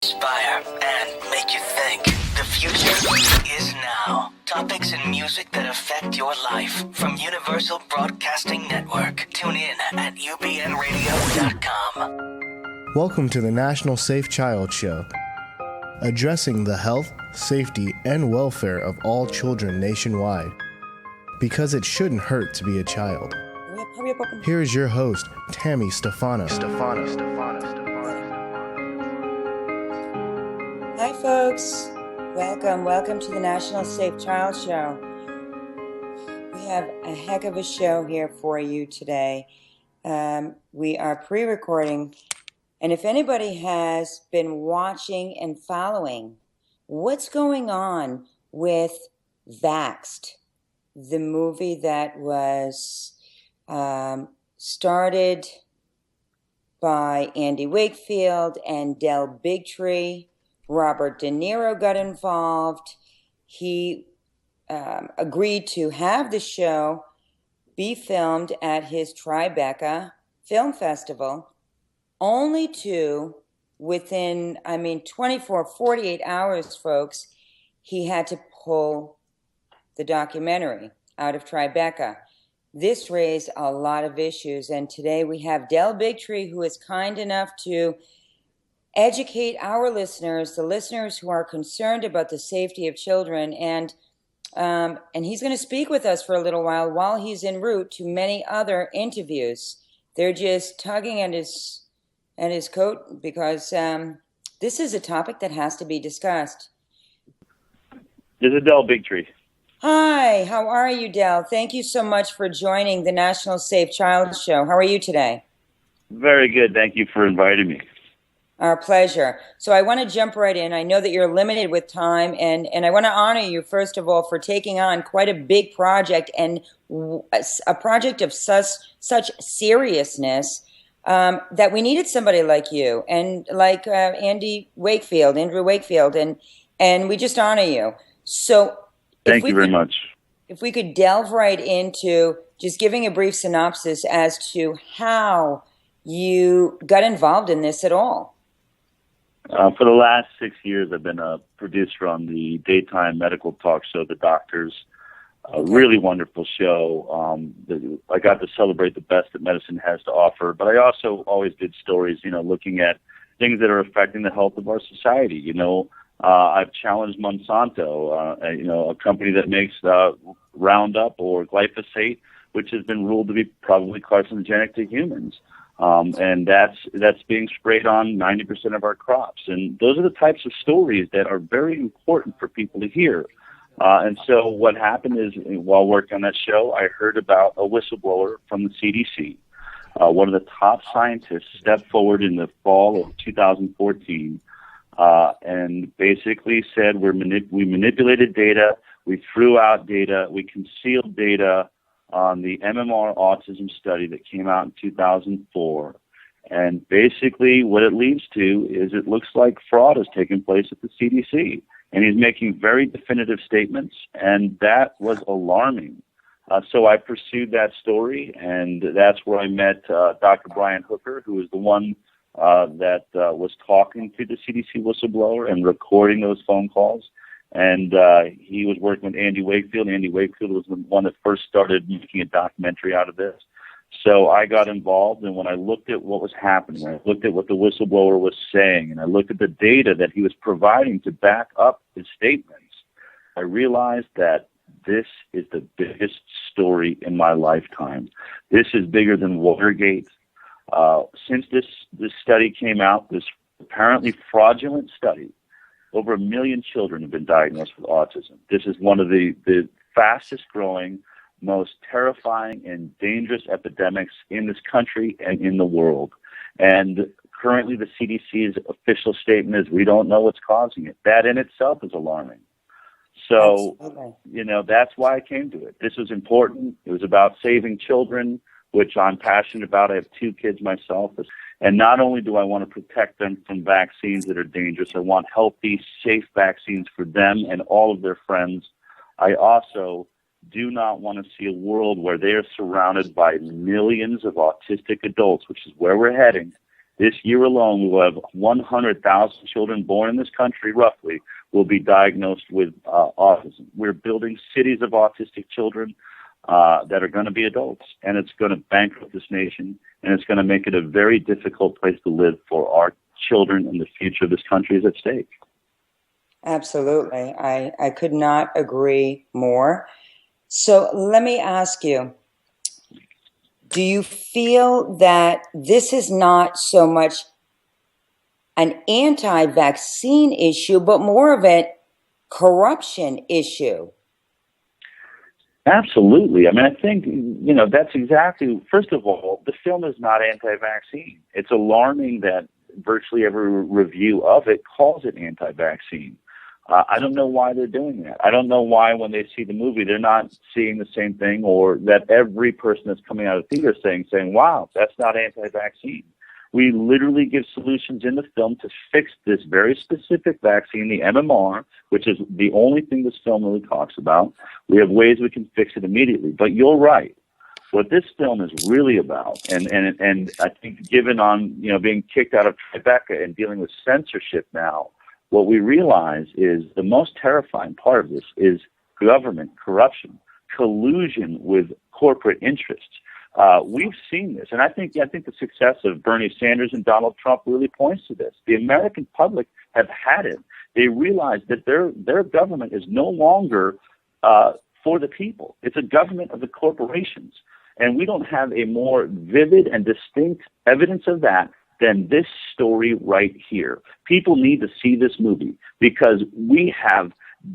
inspire, and make you think. The future is now. Topics and music that affect your life from Universal Broadcasting Network. Tune in at ubnradio.com. Welcome to the National Safe Child Show, addressing the health, safety, and welfare of all children nationwide. Because it shouldn't hurt to be a child. Here is your host, Tammi Stefano. Hi folks, welcome to the National Safe Child Show. We have a heck of a show here for you today. We are pre-recording, and if anybody has been watching and following what's going on with Vaxxed, the movie that was started by Andy Wakefield and Del Bigtree. Robert De Niro got involved. He agreed to have the show be filmed at his Tribeca Film Festival, only to, within, 48 hours, folks, he had to pull the documentary out of Tribeca. This raised a lot of issues, and today we have Del Bigtree, who is kind enough to educate our listeners, the listeners who are concerned about the safety of children, and he's going to speak with us for a little while he's en route to many other interviews. They're just tugging at his coat because this is a topic that has to be discussed. This is Del Bigtree. Hi, how are you, Del? Thank you so much for joining the National Safe Child Show. How are you today? Very good. Thank you for inviting me. Our pleasure. So I want to jump right in. I know that you're limited with time, and I want to honor you, first of all, for taking on quite a big project, and a project of such seriousness that we needed somebody like you and like Andrew Wakefield, and we just honor you. So thank you very much. If we could delve right into just giving a brief synopsis as to how you got involved in this at all. For the last 6 years, I've been a producer on the daytime medical talk show, The Doctors. A really wonderful show. I got to celebrate the best that medicine has to offer, but I also always did stories, looking at things that are affecting the health of our society. I've challenged Monsanto, a company that makes Roundup or glyphosate, which has been ruled to be probably carcinogenic to humans. And that's being sprayed on 90% of our crops. And those are the types of stories that are very important for people to hear. And so what happened is, while working on that show, I heard about a whistleblower from the CDC. One of the top scientists stepped forward in the fall of 2014 and basically said we manipulated data, we threw out data, we concealed data on the MMR autism study that came out in 2004. And basically what it leads to is it looks like fraud has taken place at the CDC. And he's making very definitive statements, and that was alarming. So I pursued that story, and that's where I met Dr. Brian Hooker, who was the one that was talking to the CDC whistleblower and recording those phone calls. And he was working with Andy Wakefield. Andy Wakefield was the one that first started making a documentary out of this. So I got involved, and when I looked at what was happening, I looked at what the whistleblower was saying, and I looked at the data that he was providing to back up his statements, I realized that this is the biggest story in my lifetime. This is bigger than Watergate. Since this study came out, this apparently fraudulent study, over 1 million children have been diagnosed with autism. This is one of the fastest growing, most terrifying and dangerous epidemics in this country and in the world. And currently the CDC's official statement is we don't know what's causing it. That in itself is alarming. So, that's why I came to it. This was important. It was about saving children, which I'm passionate about. I have 2 kids myself. And not only do I want to protect them from vaccines that are dangerous, I want healthy, safe vaccines for them and all of their friends. I also do not want to see a world where they are surrounded by millions of autistic adults, which is where we're heading, This year alone, we will have 100,000 children born in this country, roughly, will be diagnosed with autism. We're building cities of autistic children that are going to be adults, and it's going to bankrupt this nation, and it's going to make it a very difficult place to live for our children, and the future of this country is at stake. Absolutely. I could not agree more. So let me ask you, do you feel that this is not so much an anti-vaccine issue, but more of a corruption issue? Absolutely. I mean, I think, that's exactly, first of all, the film is not anti-vaccine. It's alarming that virtually every review of it calls it anti-vaccine. I don't know why they're doing that. I don't know why when they see the movie, they're not seeing the same thing, or that every person that's coming out of the theater saying, wow, that's not anti-vaccine. We literally give solutions in the film to fix this very specific vaccine, the MMR, which is the only thing this film really talks about. We have ways we can fix it immediately. But you're right. What this film is really about, and I think given on being kicked out of Tribeca and dealing with censorship now, what we realize is the most terrifying part of this is government corruption, collusion with corporate interests. We've seen this, and I think the success of Bernie Sanders and Donald Trump really points to this. The American public have had it. They realize that their government is no longer for the people. It's a government of the corporations, and we don't have a more vivid and distinct evidence of that than this story right here. People need to see this movie because we have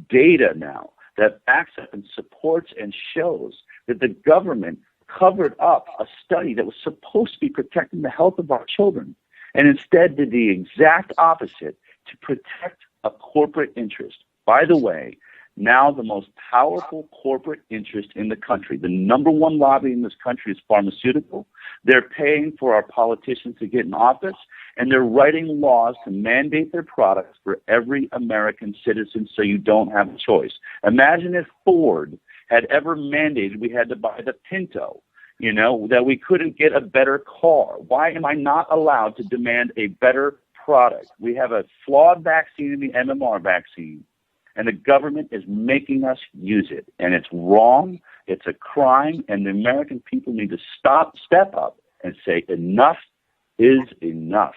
data now that backs up and supports and shows that the government covered up a study that was supposed to be protecting the health of our children, and instead did the exact opposite to protect a corporate interest. By the way, now the most powerful corporate interest in the country, the number one lobby in this country, is pharmaceutical. They're paying for our politicians to get in office, and they're writing laws to mandate their products for every American citizen so you don't have a choice. Imagine if Ford had ever mandated we had to buy the Pinto, that we couldn't get a better car. Why am I not allowed to demand a better product? We have a flawed vaccine in the MMR vaccine, and the government is making us use it. And it's wrong, it's a crime, and the American people need to step up and say enough is enough.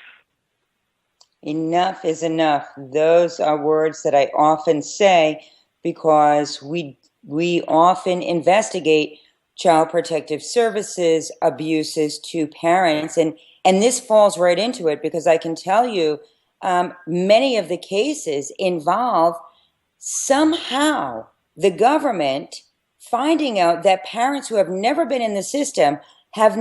Enough is enough. Those are words that I often say because we often investigate child protective services abuses to parents, and this falls right into it because I can tell you many of the cases involve somehow the government finding out that parents who have never been in the system have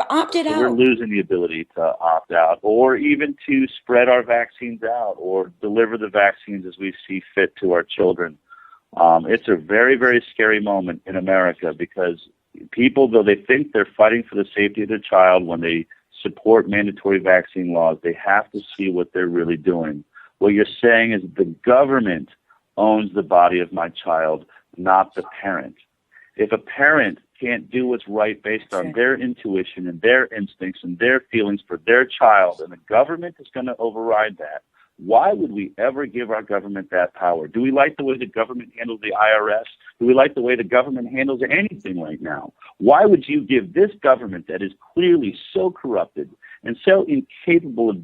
opted out. We're losing the ability to opt out, or even to spread our vaccines out, or deliver the vaccines as we see fit to our children. It's a very, very scary moment in America because people, though they think they're fighting for the safety of their child when they support mandatory vaccine laws, they have to see what they're really doing. What you're saying is the government owns the body of my child, not the parent. If a parent can't do what's right based on their intuition and their instincts and their feelings for their child, and the government is going to override that, why would we ever give our government that power? Do we like the way the government handles the IRS? Do we like the way the government handles anything right now? Why would you give this government that is clearly so corrupted and so incapable of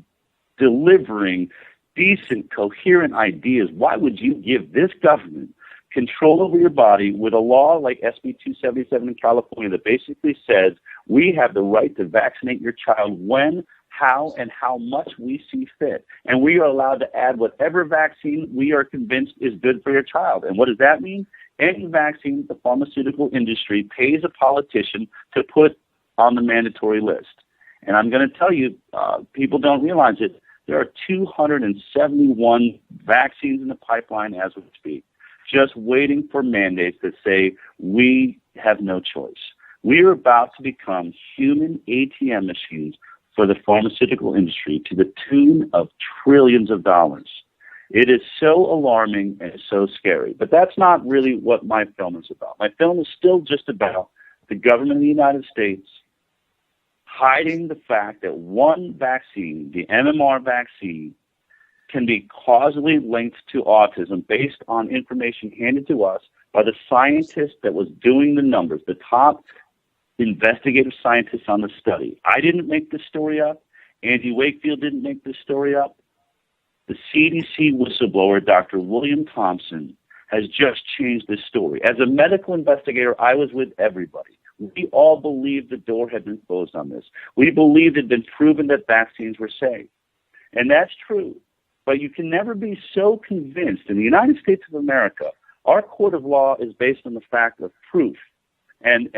delivering decent, coherent ideas, why would you give this government control over your body with a law like SB 277 in California that basically says we have the right to vaccinate your child when, how, and how much we see fit. And we are allowed to add whatever vaccine we are convinced is good for your child. And what does that mean? Any vaccine the pharmaceutical industry pays a politician to put on the mandatory list. And I'm going to tell you, people don't realize it, there are 271 vaccines in the pipeline as we speak, just waiting for mandates that say we have no choice. We are about to become human ATM machines for the pharmaceutical industry to the tune of trillions of dollars. It is so alarming and so scary. But that's not really what my film is about. My film is still just about the government of the United States hiding the fact that one vaccine, the MMR vaccine, can be causally linked to autism based on information handed to us by the scientist that was doing the numbers, the top investigative scientists on the study. I didn't make this story up. Andy Wakefield didn't make this story up. The CDC whistleblower, Dr. William Thompson, has just changed this story. As a medical investigator, I was with everybody. We all believed the door had been closed on this. We believed it had been proven that vaccines were safe. And that's true. But you can never be so convinced. In the United States of America, our court of law is based on the fact of proof. And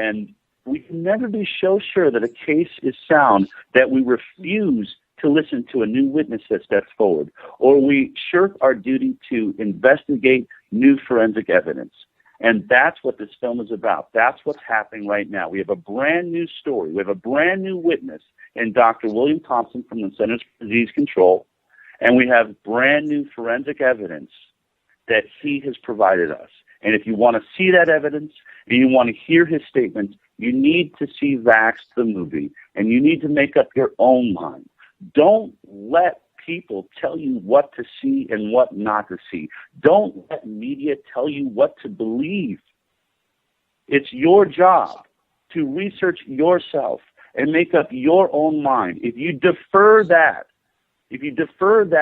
we can never be so sure that a case is sound that we refuse to listen to a new witness that steps forward, or we shirk our duty to investigate new forensic evidence. And that's what this film is about. That's what's happening right now. We have a brand new story. We have a brand new witness in Dr. William Thompson from the Centers for Disease Control, and we have brand new forensic evidence that he has provided us. And if you want to see that evidence and you want to hear his statements, you need to see Vaxxed, the movie, and you need to make up your own mind. Don't let people tell you what to see and what not to see. Don't let media tell you what to believe. It's your job to research yourself and make up your own mind. If you defer that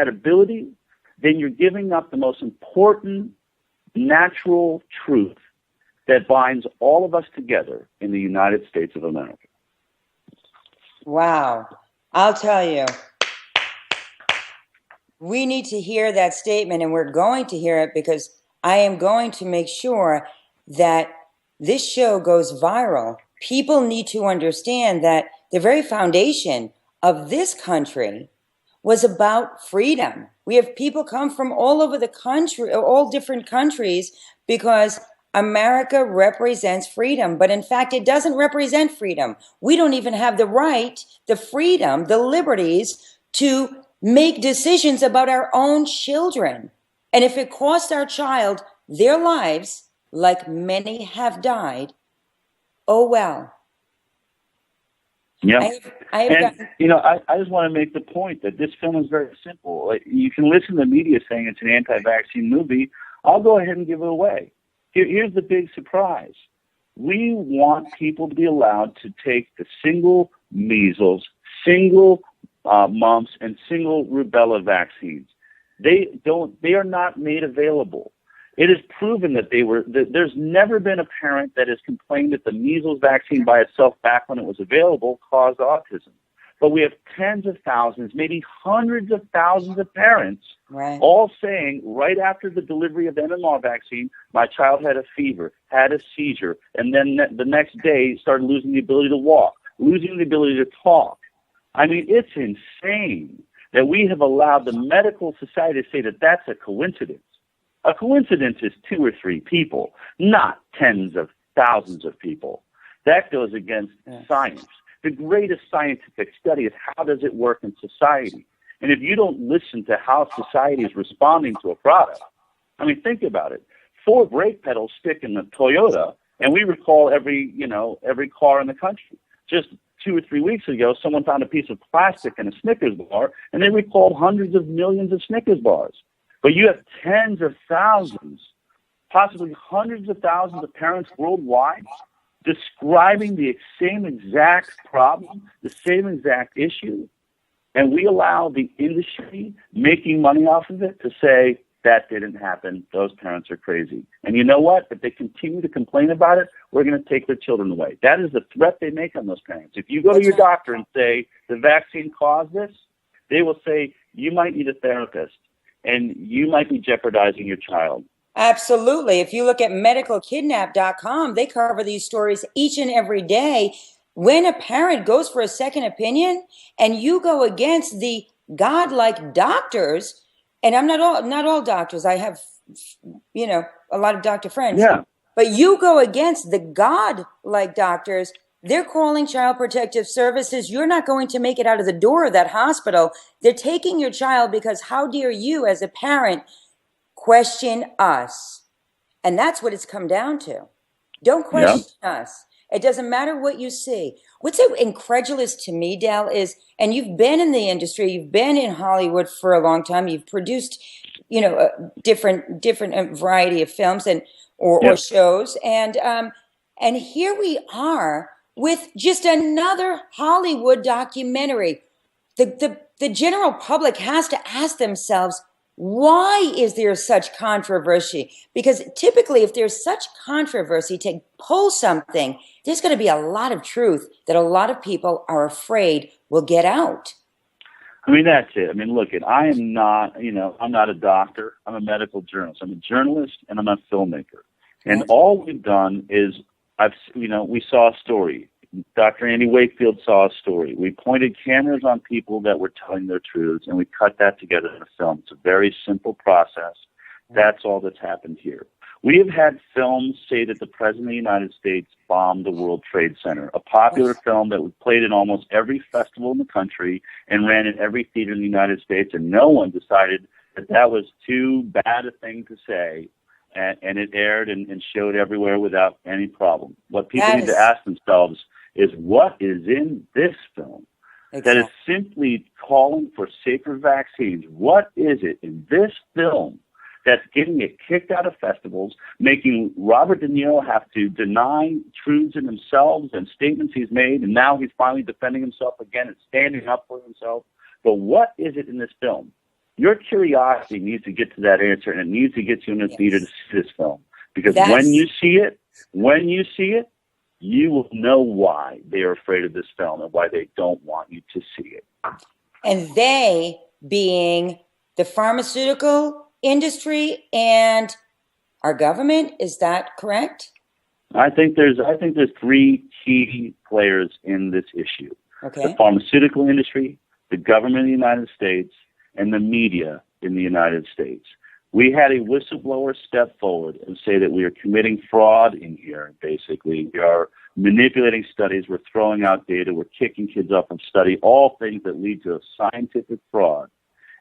ability, then you're giving up the most important natural truth that binds all of us together in the United States of America. Wow. I'll tell you, we need to hear that statement, and we're going to hear it because I am going to make sure that this show goes viral. People need to understand that the very foundation of this country was about freedom. We have people come from all over the country, all different countries, because America represents freedom, but in fact, it doesn't represent freedom. We don't even have the right, the freedom, the liberties to make decisions about our own children. And if it costs our child their lives, like many have died, oh well. Yeah. I just want to make the point that this film is very simple. You can listen to the media saying it's an anti-vaccine movie. I'll go ahead and give it away. Here's the big surprise. We want people to be allowed to take the single measles, single mumps, and single rubella vaccines. They are not made available. It is proven that there's never been a parent that has complained that the measles vaccine by itself back when it was available caused autism. But we have tens of thousands, maybe hundreds of thousands of parents all saying right after the delivery of the MMR vaccine, my child had a fever, had a seizure, and then the next day started losing the ability to walk, losing the ability to talk. I mean, it's insane that we have allowed the medical society to say that that's a coincidence. A coincidence is 2 or 3 people, not tens of thousands of people. That goes against science. The greatest scientific study is how does it work in society. And if you don't listen to how society is responding to a product, I mean, think about it. 4 brake pedals stick in the Toyota, and we recall every car in the country. Just 2 or 3 weeks ago, someone found a piece of plastic in a Snickers bar, and they recalled hundreds of millions of Snickers bars. But you have tens of thousands, possibly hundreds of thousands of parents worldwide describing the same exact problem, the same exact issue, and we allow the industry making money off of it to say, that didn't happen, those parents are crazy. And you know what? If they continue to complain about it, we're going to take their children away. That is the threat they make on those parents. If you go to your doctor and say, the vaccine caused this, they will say, you might need a therapist, and you might be jeopardizing your child. Absolutely. If you look at medicalkidnap.com, they cover these stories each and every day. When a parent goes for a second opinion and you go against the godlike doctors, and I'm not all doctors. I have, a lot of doctor friends. Yeah. But you go against the godlike doctors, they're calling Child Protective Services. You're not going to make it out of the door of that hospital. They're taking your child because how dare you as a parent question us? And that's what it's come down to. Don't question us. It doesn't matter what you see. what's so incredulous to me, Del, is, and you've been in the industry, you've been in Hollywood for a long time, you've produced, a different variety of films or shows, and here we are with just another Hollywood documentary. The general public has to ask themselves, why is there such controversy? Because typically, if there's such controversy to pull something, there's going to be a lot of truth that a lot of people are afraid will get out. I mean, that's it. I mean, look, I am not, I'm not a doctor. I'm a medical journalist. I'm a journalist and I'm a filmmaker. And all we've done is we saw a story. Dr. Andy Wakefield saw a story. We pointed cameras on people that were telling their truths, and we cut that together in a film. It's a very simple process. That's all that's happened here. We have had films say that the President of the United States bombed the World Trade Center, a popular film that was played in almost every festival in the country and ran in every theater in the United States, and no one decided that was too bad a thing to say, and it aired and showed everywhere without any problem. What people need to ask themselves is, what is in this film that is simply calling for safer vaccines? What is it in this film that's getting it kicked out of festivals, making Robert De Niro have to deny truths in themselves and statements he's made, and now he's finally defending himself again and standing up for himself? But what is it in this film? Your curiosity needs to get to that answer, and it needs to get you in the theater to see this film. Because when you see it, you will know why they are afraid of this film and why they don't want you to see it. And they being the pharmaceutical industry and our government, is that correct? I think there's three key players in this issue. Okay. The pharmaceutical industry, the government of the United States, and the media in the United States. We had a whistleblower step forward and say that we are committing fraud in here, basically. We are manipulating studies. We're throwing out data. We're kicking kids off of study, all things that lead to a scientific fraud.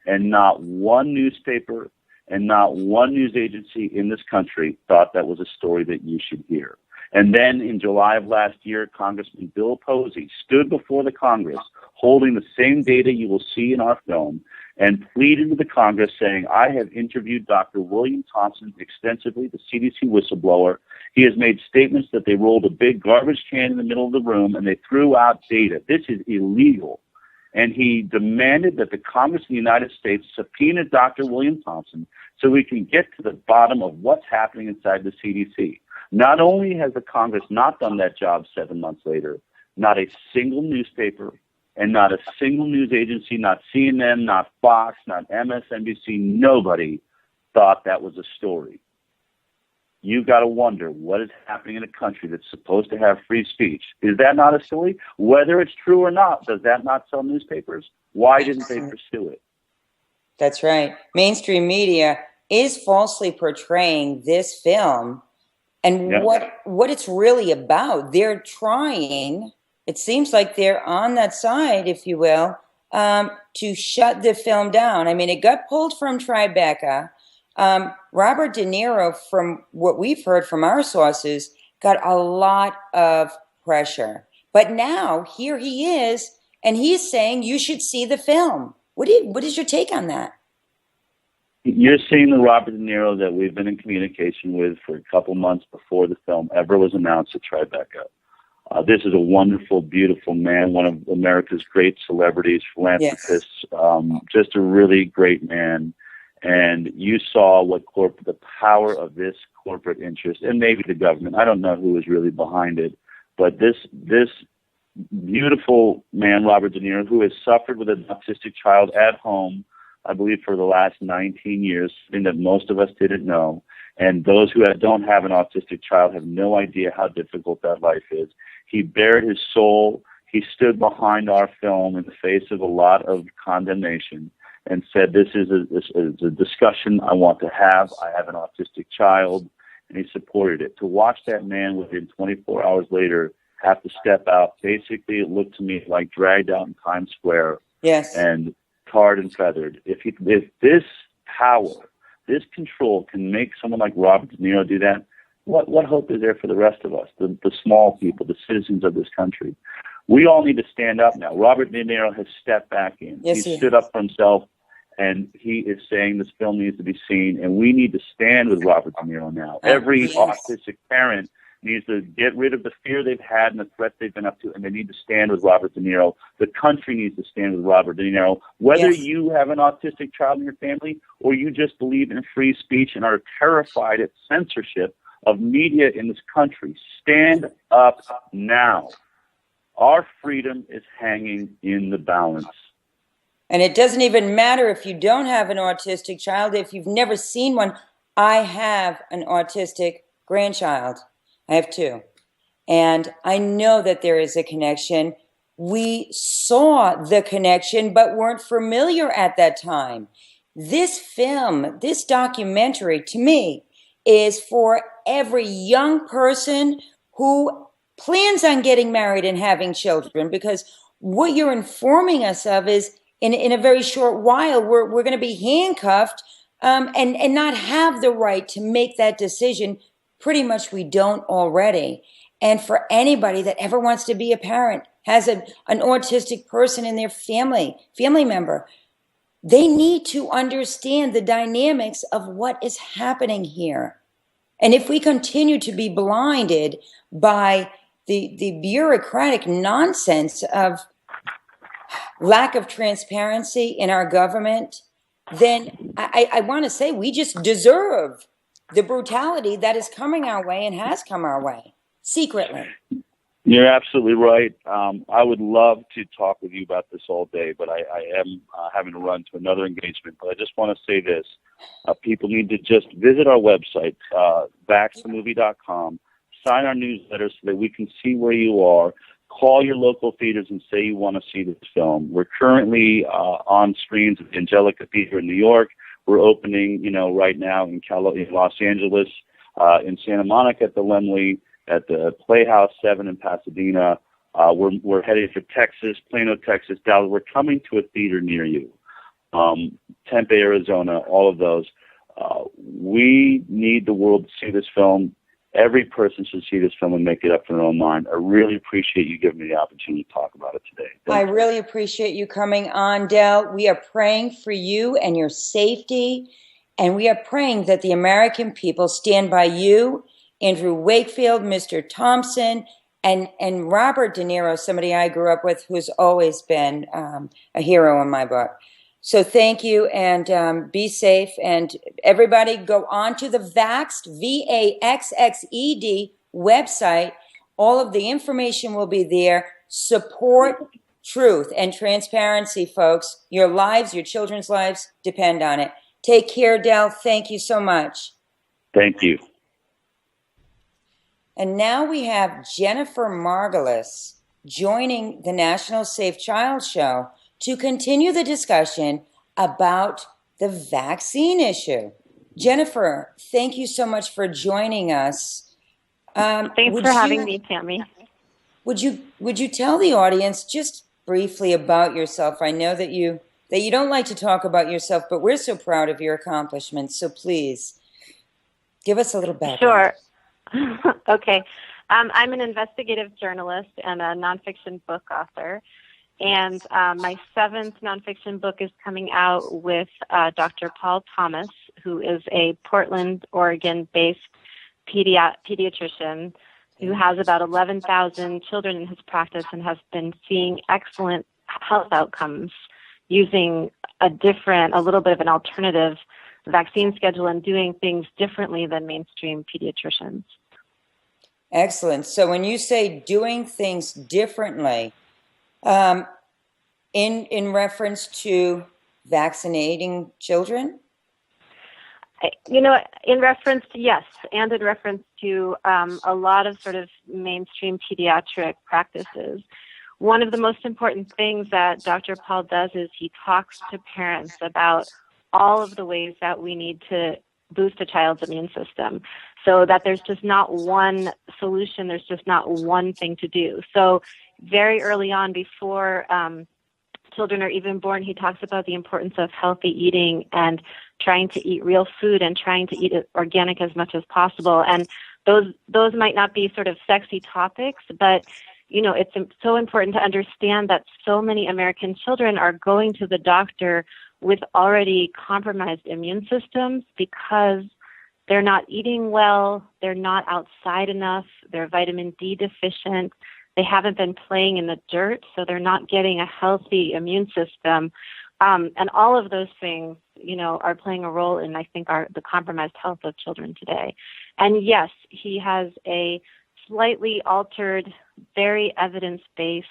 And not one newspaper and not one news agency in this country thought that was a story that you should hear. And then in July of last year, Congressman Bill Posey stood before the Congress holding the same data you will see in our film and pleaded with the Congress saying, I have interviewed Dr. William Thompson extensively, the CDC whistleblower. He has made statements that they rolled a big garbage can in the middle of the room and they threw out data. This is illegal. And he demanded that the Congress of the United States subpoena Dr. William Thompson so we can get to the bottom of what's happening inside the CDC. Not only has the Congress not done that job 7 months later, not a single newspaper and not a single news agency, not CNN, not Fox, not MSNBC, nobody thought that was a story. You've got to wonder what is happening in a country that's supposed to have free speech. Is that not a story? Whether it's true or not, does that not sell newspapers? Why didn't they pursue it? That's right. Mainstream media is falsely portraying this film and what it's really about. They're trying, it seems like they're on that side, if you will, to shut the film down. I mean, it got pulled from Tribeca. Robert De Niro, from what we've heard from our sources, got a lot of pressure. But now, here he is, and he's saying you should see the film. What is your take on that? You're seeing the Robert De Niro that we've been in communication with for a couple months before the film ever was announced at Tribeca. This is a wonderful, beautiful man, one of America's great celebrities, philanthropists, just a really great man. And you saw the power of this corporate interest, and maybe the government. I don't know who was really behind it, but this beautiful man, Robert De Niro, who has suffered with an autistic child at home, I believe, for the last 19 years, something that most of us didn't know. And those who don't have an autistic child have no idea how difficult that life is. He bared his soul. He stood behind our film in the face of a lot of condemnation and said, this is a discussion I want to have. I have an autistic child, and he supported it. To watch that man within 24 hours later have to step out, basically it looked to me like dragged out in Times Square and tarred and feathered. If this power, this control can make someone like Robert De Niro do that, what hope is there for the rest of us, the small people, the citizens of this country? We all need to stand up now. Robert De Niro has stepped back in. Yes, He stood up for himself, and he is saying this film needs to be seen, and we need to stand with Robert De Niro now. Every autistic parent needs to get rid of the fear they've had and the threat they've been up to, and they need to stand with Robert De Niro. The country needs to stand with Robert De Niro. Whether you have an autistic child in your family or you just believe in free speech and are terrified at censorship of media in this country, stand up now. Our freedom is hanging in the balance. And it doesn't even matter if you don't have an autistic child, if you've never seen one. I have an autistic grandchild. I have 2. And I know that there is a connection. We saw the connection, but weren't familiar at that time. This film, this documentary, to me, is for every young person who plans on getting married and having children, because what you're informing us of is in a very short while, we're going to be handcuffed and not have the right to make that decision. Pretty much we don't already. And for anybody that ever wants to be a parent, has an autistic person in their family member, they need to understand the dynamics of what is happening here. And if we continue to be blinded by the bureaucratic nonsense of lack of transparency in our government, then I want to say we just deserve the brutality that is coming our way and has come our way secretly. You're absolutely right. I would love to talk with you about this all day, but I am having to run to another engagement. But I just want to say this. People need to just visit our website, vaxthemovie.com, sign our newsletter so that we can see where you are. Call your local theaters and say you want to see this film. We're currently on screens at Angelica Theater in New York. We're opening, right now in Los Angeles, in Santa Monica at the Laemmle, at the Playhouse 7 in Pasadena. We're headed for Texas, Plano, Texas, Dallas. We're coming to a theater near you. Tempe, Arizona, all of those. We need the world to see this film. Every person should see this film and make it up in their own mind. I really appreciate you giving me the opportunity to talk about it today. I really appreciate you coming on, Del. We are praying for you and your safety, and we are praying that the American people stand by you, Andrew Wakefield, Mr. Thompson, and Robert De Niro, somebody I grew up with who's always been a hero in my book. So thank you, and be safe. And everybody go on to the VAXXED, VAXXED website. All of the information will be there. Support truth and transparency, folks. Your lives, your children's lives depend on it. Take care, Del. Thank you so much. Thank you. And now we have Jennifer Margulis joining the National Safe Child Show to continue the discussion about the vaccine issue. Jennifer, thank you so much for joining us. Thanks for having me, Tammi. Would you tell the audience just briefly about yourself? I know that you don't like to talk about yourself, but we're so proud of your accomplishments. So please give us a little background. Sure. Okay. I'm an investigative journalist and a nonfiction book author. And my 7th nonfiction book is coming out with Dr. Paul Thomas, who is a Portland, Oregon-based pediatrician who has about 11,000 children in his practice and has been seeing excellent health outcomes using a little bit of an alternative vaccine schedule and doing things differently than mainstream pediatricians. Excellent. So when you say doing things differently, in reference to vaccinating children? In reference to, yes, and in reference to a lot of sort of mainstream pediatric practices. One of the most important things that Dr. Paul does is he talks to parents about all of the ways that we need to boost a child's immune system, so that there's just not one solution, there's just not one thing to do. So very early on, before children are even born, he talks about the importance of healthy eating and trying to eat real food and trying to eat organic as much as possible. And those might not be sort of sexy topics, but it's so important to understand that so many American children are going to the doctor with already compromised immune systems because they're not eating well, they're not outside enough, they're vitamin D deficient, they haven't been playing in the dirt, so they're not getting a healthy immune system. And all of those things, are playing a role in, I think, the compromised health of children today. And yes, he has a slightly altered, very evidence-based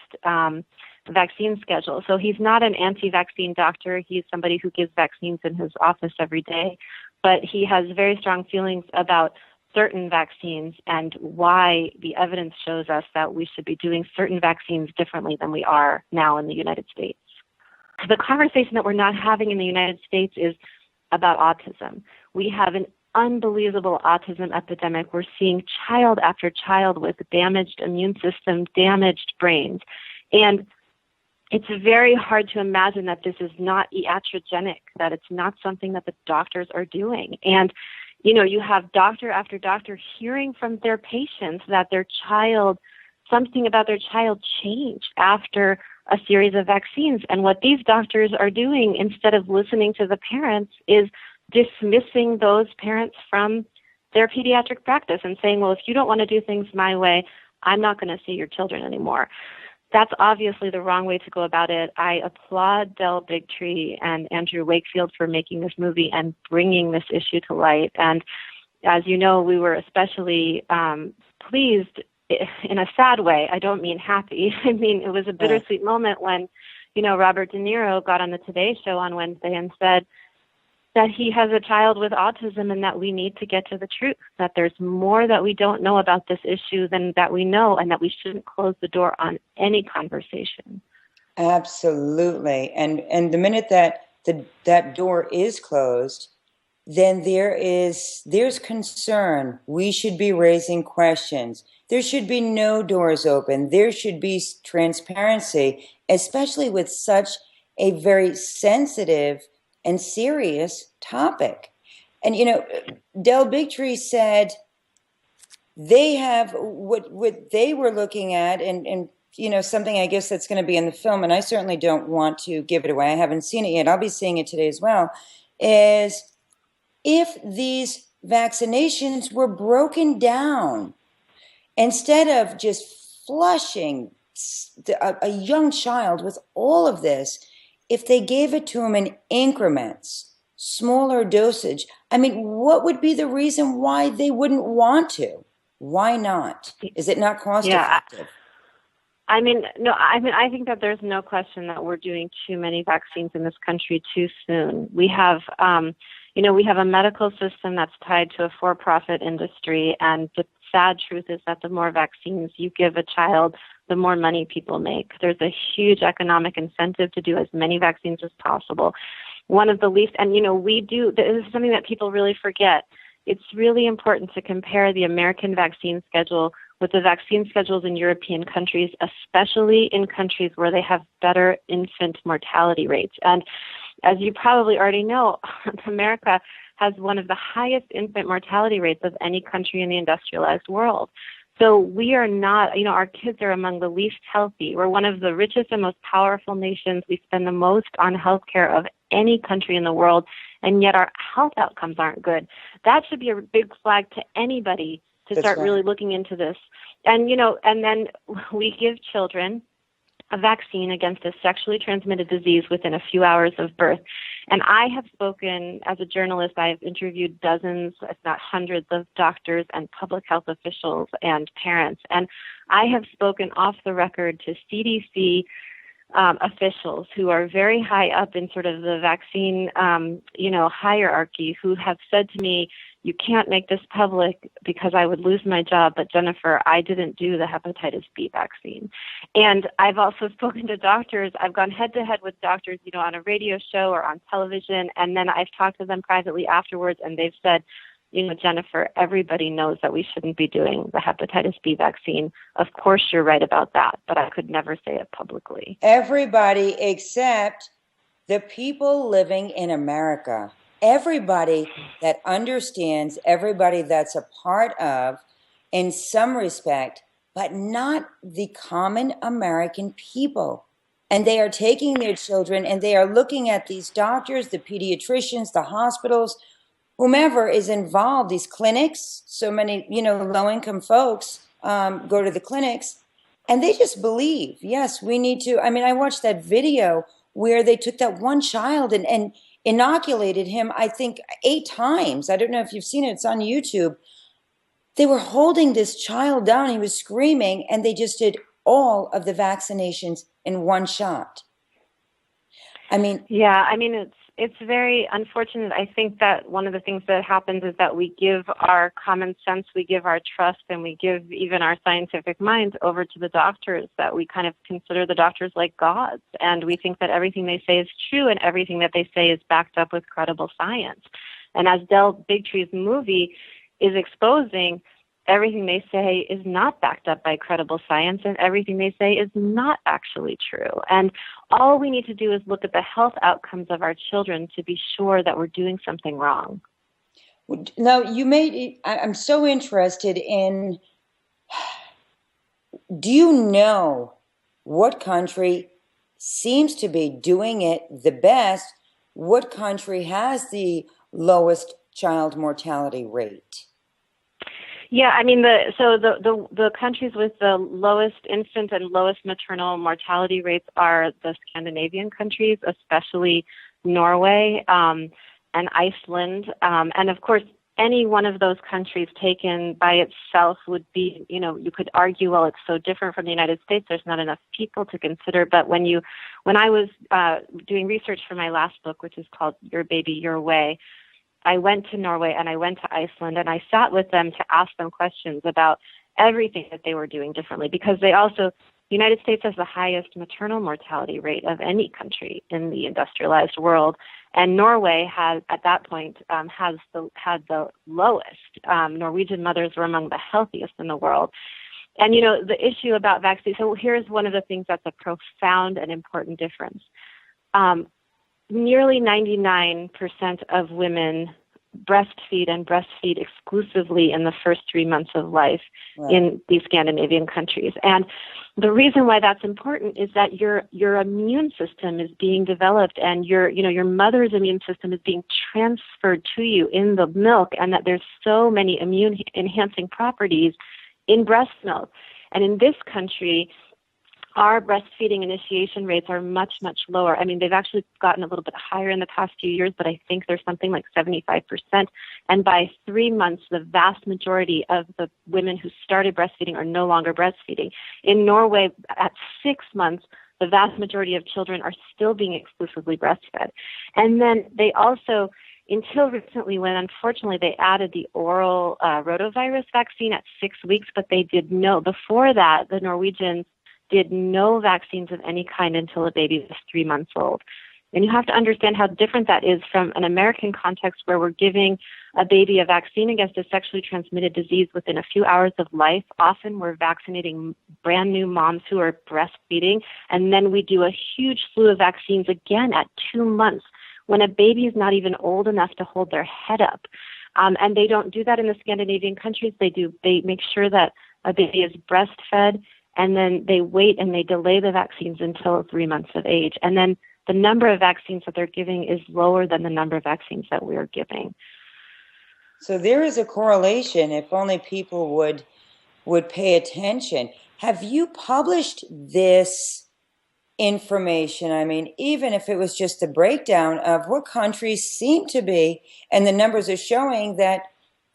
vaccine schedule. So he's not an anti-vaccine doctor. He's somebody who gives vaccines in his office every day. But he has very strong feelings about certain vaccines and why the evidence shows us that we should be doing certain vaccines differently than we are now in the United States. The conversation that we're not having in the United States is about autism. We have an unbelievable autism epidemic. We're seeing child after child with damaged immune system, damaged brains. And it's very hard to imagine that this is not iatrogenic, that it's not something that the doctors are doing. And, you have doctor after doctor hearing from their patients that something about their child changed after a series of vaccines. And what these doctors are doing, instead of listening to the parents, is dismissing those parents from their pediatric practice and saying, well, if you don't want to do things my way, I'm not going to see your children anymore. That's obviously the wrong way to go about it. I applaud Del Bigtree and Andrew Wakefield for making this movie and bringing this issue to light. And as you know, we were especially pleased in a sad way. I don't mean happy. I mean, it was a bittersweet moment when, Robert De Niro got on the Today Show on Wednesday and said that he has a child with autism and that we need to get to the truth, that there's more that we don't know about this issue than that we know, and that we shouldn't close the door on any conversation. Absolutely. And the minute that that door is closed, then there's concern. We should be raising questions. There should be no doors open. There should be transparency, especially with such a very sensitive and serious topic. And, Del Bigtree said they have what they were looking at, and something I guess that's going to be in the film, and I certainly don't want to give it away. I haven't seen it yet. I'll be seeing it today as well, is if these vaccinations were broken down, instead of just flushing a young child with all of this, if they gave it to him in increments, smaller dosage, what would be the reason why they wouldn't want to? Why not? Is it not cost effective? I think that there's no question that we're doing too many vaccines in this country too soon. We have, we have a medical system that's tied to a for-profit industry, and the sad truth is that the more vaccines you give a child, the more money people make. There's a huge economic incentive to do as many vaccines as possible. One of the least, and this is something that people really forget. It's really important to compare the American vaccine schedule with the vaccine schedules in European countries, especially in countries where they have better infant mortality rates. And as you probably already know, America has one of the highest infant mortality rates of any country in the industrialized world. So we are not, our kids are among the least healthy. We're one of the richest and most powerful nations. We spend the most on healthcare of any country in the world, and yet our health outcomes aren't good. That should be a big flag to anybody to start really looking into this. And, and then we give children a vaccine against a sexually transmitted disease within a few hours of birth. And I have spoken, as a journalist, I've interviewed dozens, if not hundreds, of doctors and public health officials and parents. And I have spoken off the record to CDC officials who are very high up in sort of the vaccine, hierarchy, who have said to me, you can't make this public because I would lose my job. But Jennifer, I didn't do the hepatitis B vaccine. And I've also spoken to doctors. I've gone head to head with doctors, on a radio show or on television. And then I've talked to them privately afterwards. And they've said, Jennifer, everybody knows that we shouldn't be doing the hepatitis B vaccine. Of course, you're right about that, but I could never say it publicly. Everybody except the people living in America. Everybody that understands, everybody that's a part of, in some respect, but not the common American people. And they are taking their children and they are looking at these doctors, the pediatricians, the hospitals, whomever is involved, these clinics. So many, low-income folks go to the clinics, and they just believe, yes, we need to. I mean, I watched that video where they took that one child and inoculated him, I think, 8 times. I don't know if you've seen it. It's on YouTube. They were holding this child down. He was screaming, and they just did all of the vaccinations in one shot. I mean, it's very unfortunate. I think that one of the things that happens is that we give our common sense, we give our trust, and we give even our scientific minds over to the doctors, that we kind of consider the doctors like gods. And we think that everything they say is true and everything that they say is backed up with credible science. And as Del Bigtree's movie is exposing, everything they say is not backed up by credible science, and everything they say is not actually true. And all we need to do is look at the health outcomes of our children to be sure that we're doing something wrong. Now, I'm so interested in, do you know what country seems to be doing it the best? What country has the lowest child mortality rate? Yeah, I mean, the countries with the lowest infant and lowest maternal mortality rates are the Scandinavian countries, especially Norway and Iceland. And of course, any one of those countries taken by itself would be, you could argue, well, it's so different from the United States, there's not enough people to consider. But when I was doing research for my last book, which is called Your Baby, Your Way, I went to Norway and I went to Iceland, and I sat with them to ask them questions about everything that they were doing differently, because the United States has the highest maternal mortality rate of any country in the industrialized world, and Norway had, at that point, had the lowest. Norwegian mothers were among the healthiest in the world. And, the issue about vaccines, so here's one of the things that's a profound and important difference. Nearly 99% of women breastfeed and breastfeed exclusively in the first 3 months of life in these Scandinavian countries. And the reason why that's important is that your immune system is being developed, and your mother's immune system is being transferred to you in the milk, and that there's so many immune enhancing properties in breast milk. And in this country, our breastfeeding initiation rates are much, much lower. I mean, they've actually gotten a little bit higher in the past few years, but I think there's something like 75%. And by 3 months, the vast majority of the women who started breastfeeding are no longer breastfeeding. In Norway, at 6 months, the vast majority of children are still being exclusively breastfed. And then they also, until recently, when unfortunately they added the oral rotavirus vaccine at 6 weeks, but they did no, before that, the Norwegians did no vaccines of any kind until a baby was 3 months old. And you have to understand how different that is from an American context, where we're giving a baby a vaccine against a sexually transmitted disease within a few hours of life. Often we're vaccinating brand new moms who are breastfeeding, and then we do a huge slew of vaccines again at 2 months when a baby is not even old enough to hold their head up. And they don't do that in the Scandinavian countries. They make sure that a baby is breastfed, and then they wait and they delay the vaccines until 3 months of age. And then the number of vaccines that they're giving is lower than the number of vaccines that we're giving. So there is a correlation, if only people would pay attention. Have you published this information? I mean, even if it was just a breakdown of what countries seem to be, and the numbers are showing that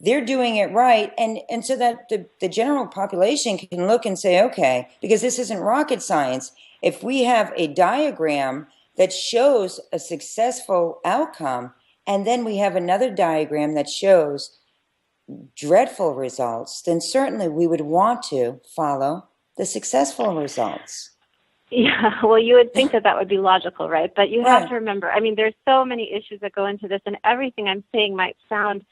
they're doing it right, and so that the general population can look and say, okay, because this isn't rocket science. If we have a diagram that shows a successful outcome, and then we have another diagram that shows dreadful results, then certainly we would want to follow the successful results. Yeah, well, you would think that would be logical, right? But you have to remember, I mean, there's so many issues that go into this, and everything I'm saying might sound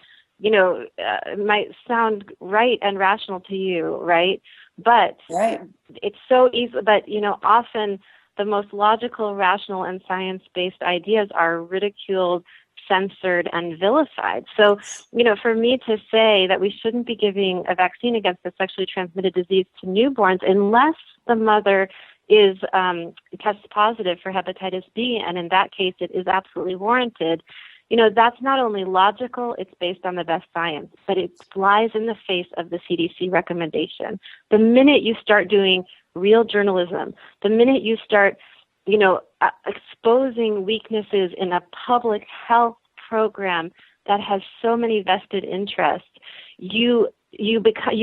right and rational to you, right? But it's so easy. But, often the most logical, rational, and science-based ideas are ridiculed, censored and vilified. So, for me to say that we shouldn't be giving a vaccine against a sexually transmitted disease to newborns unless the mother is tests positive for hepatitis B, and in that case it is absolutely warranted, that's not only logical, it's based on the best science, but it flies in the face of the CDC recommendation. The minute you start doing real journalism, the minute you start, exposing weaknesses in a public health program that has so many vested interests, you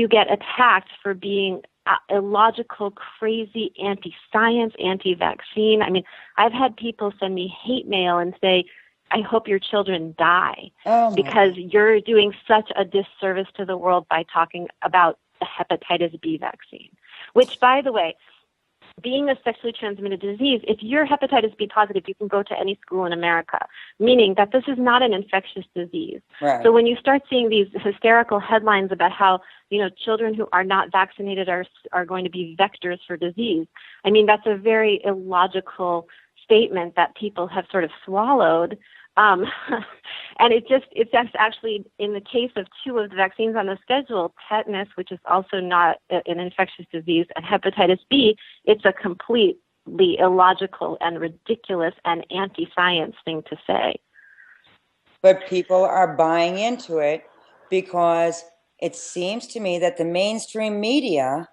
get attacked for being illogical, crazy, anti-science, anti-vaccine. I mean, I've had people send me hate mail and say, I hope your children die because you're doing such a disservice to the world by talking about the hepatitis B vaccine, which, by the way, being a sexually transmitted disease, if you're hepatitis B positive, you can go to any school in America, meaning that this is not an infectious disease. Right. So when you start seeing these hysterical headlines about how, children who are not vaccinated are going to be vectors for disease, I mean, that's a very illogical statement that people have sort of swallowed. And it's actually, in the case of two of the vaccines on the schedule, tetanus, which is also not an infectious disease, and hepatitis B, it's a completely illogical and ridiculous and anti-science thing to say. But people are buying into it because it seems to me that the mainstream media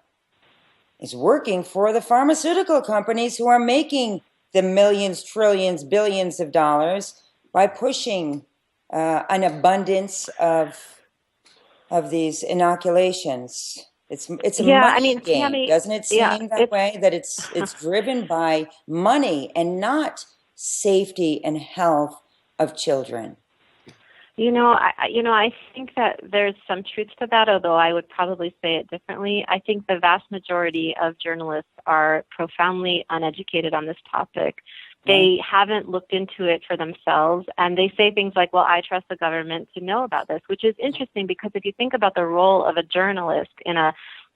is working for the pharmaceutical companies who are making the millions, trillions, billions of dollars by pushing an abundance of these inoculations. It's a money game, Tammi, doesn't it seem that way? That it's driven by money and not safety and health of children. I think that there's some truth to that, although I would probably say it differently. I think the vast majority of journalists are profoundly uneducated on this topic. They haven't looked into it for themselves, and they say things like, well, I trust the government to know about this, which is interesting because if you think about the role of a journalist in a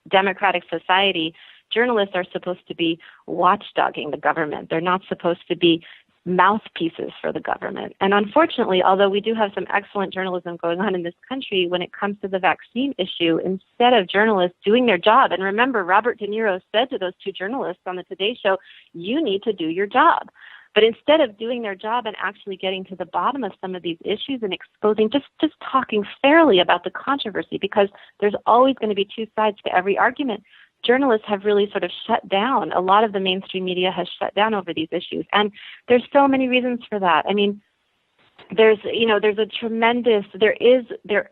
democratic society, journalists are supposed to be watchdogging the government. They're not supposed to be mouthpieces for the government. And unfortunately, although we do have some excellent journalism going on in this country, when it comes to the vaccine issue, instead of journalists doing their job, and remember, Robert De Niro said to those two journalists on the Today Show, you need to do your job. But instead of doing their job and actually getting to the bottom of some of these issues and exposing, just talking fairly about the controversy, because there's always going to be two sides to every argument, journalists have really sort of shut down. A lot of the mainstream media has shut down over these issues. And there's so many reasons for that. I mean, there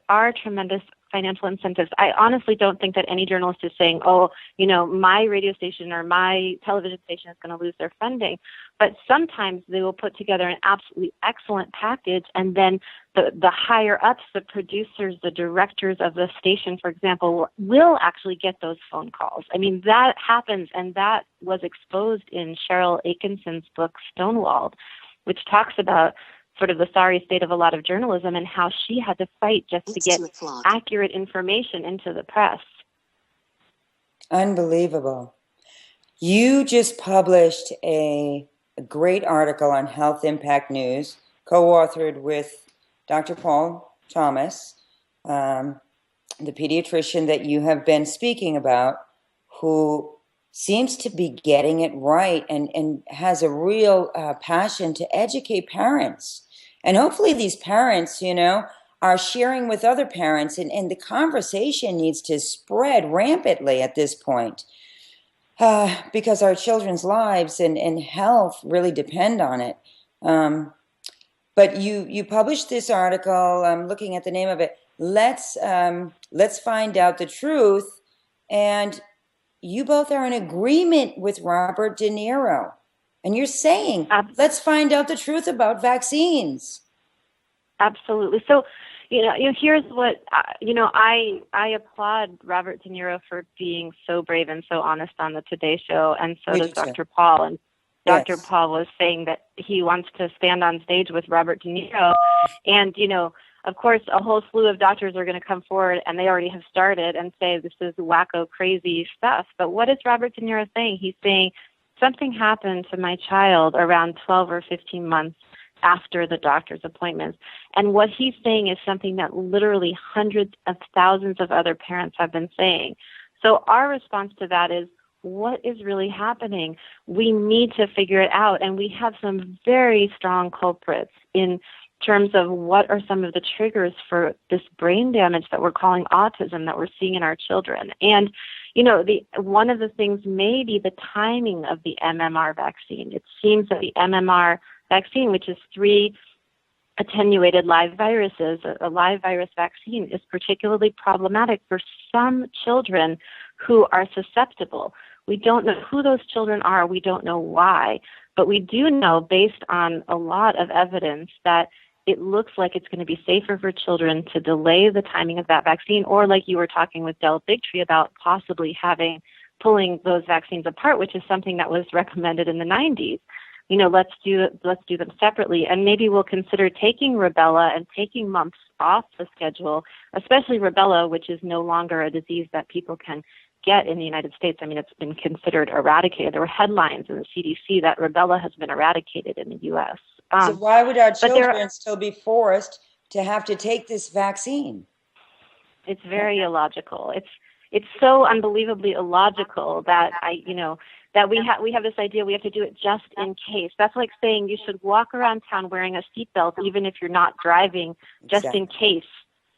are tremendous financial incentives. I honestly don't think that any journalist is saying, my radio station or my television station is going to lose their funding. But sometimes they will put together an absolutely excellent package, and then the higher ups, the producers, the directors of the station, for example, will actually get those phone calls. I mean, that happens, and that was exposed in Cheryl Atkinson's book, Stonewalled, which talks about sort of the sorry state of a lot of journalism and how she had to fight just to get accurate information into the press. Unbelievable. You just published a great article on Health Impact News, co-authored with Dr. Paul Thomas, the pediatrician that you have been speaking about, who seems to be getting it right and has a real passion to educate parents. And hopefully these parents, are sharing with other parents, and the conversation needs to spread rampantly at this point because our children's lives and health really depend on it. But you published this article, I'm looking at the name of it, Let's Find Out the Truth, and you both are in agreement with Robert De Niro. And you're saying, let's find out the truth about vaccines. Absolutely. So, here's what, I applaud Robert De Niro for being so brave and so honest on the Today Show, and so does Dr. Paul. And Dr. Paul was saying that he wants to stand on stage with Robert De Niro. And, of course, a whole slew of doctors are going to come forward, and they already have started, and say this is wacko, crazy stuff. But what is Robert De Niro saying? He's saying, something happened to my child around 12 or 15 months after the doctor's appointments. And what he's saying is something that literally hundreds of thousands of other parents have been saying. So our response to that is, what is really happening? We need to figure it out. And we have some very strong culprits in terms of what are some of the triggers for this brain damage that we're calling autism that we're seeing in our children. And, you know, one of the things may be the timing of the MMR vaccine. It seems that the MMR vaccine, which is 3 attenuated live viruses, a live virus vaccine, is particularly problematic for some children who are susceptible. We don't know who those children are. We don't know why. But we do know, based on a lot of evidence, that it looks like it's going to be safer for children to delay the timing of that vaccine, or like you were talking with Del Bigtree about possibly pulling those vaccines apart, which is something that was recommended in the 90s. You know, let's do them separately, and maybe we'll consider taking rubella and taking mumps off the schedule, especially rubella, which is no longer a disease that people can get in the United States. I mean, it's been considered eradicated. There were headlines in the CDC that rubella has been eradicated in the U.S. So why would our children still be forced to have to take this vaccine? It's very illogical. It's so unbelievably illogical that that we have this idea we have to do it just in case. That's like saying you should walk around town wearing a seatbelt even if you're not driving, just in case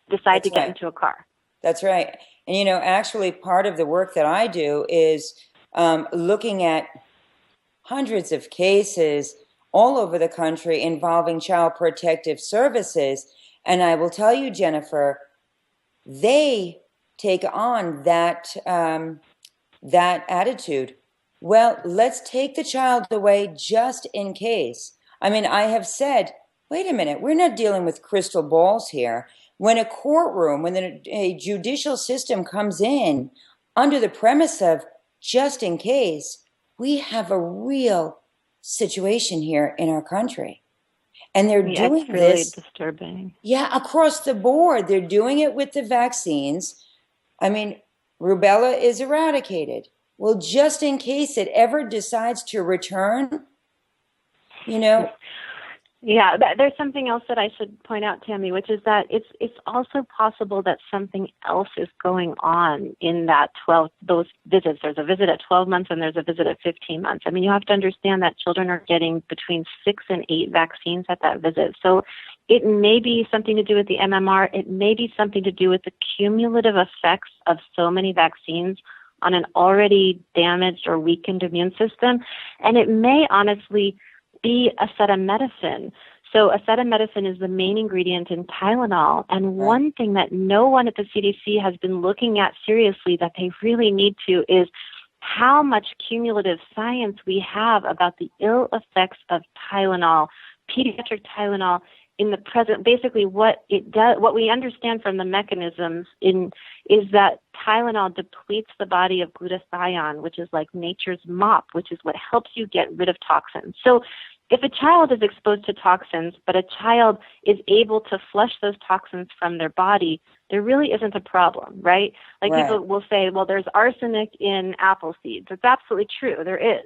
decide to get into a car. That's right. And, you know, actually part of the work that I do is looking at hundreds of cases all over the country involving child protective services. And I will tell you, Jennifer, they take on that attitude. Well, let's take the child away just in case. I mean, I have said, wait a minute, we're not dealing with crystal balls here. When a courtroom, when a judicial system comes in under the premise of just in case, we have a real situation here in our country. And they're doing it's really this disturbing. Yeah, across the board. They're doing it with the vaccines. I mean, rubella is eradicated. Well, just in case it ever decides to return, you know. Yeah, there's something else that I should point out, Tammi, which is that it's also possible that something else is going on in those visits. There's a visit at 12 months and there's a visit at 15 months. I mean, you have to understand that children are getting between 6 and 8 vaccines at that visit. So it may be something to do with the MMR. It may be something to do with the cumulative effects of so many vaccines on an already damaged or weakened immune system. And it may honestly be acetaminophen. So acetaminophen is the main ingredient in Tylenol. And one thing that no one at the CDC has been looking at seriously that they really need to is how much cumulative science we have about the ill effects of Tylenol, pediatric Tylenol, in the present. Basically what it does, what we understand from the mechanisms is that Tylenol depletes the body of glutathione, which is like nature's mop, which is what helps you get rid of toxins. So if a child is exposed to toxins, but a child is able to flush those toxins from their body, there really isn't a problem, right? Like people will say, well, there's arsenic in apple seeds. It's absolutely true. There is.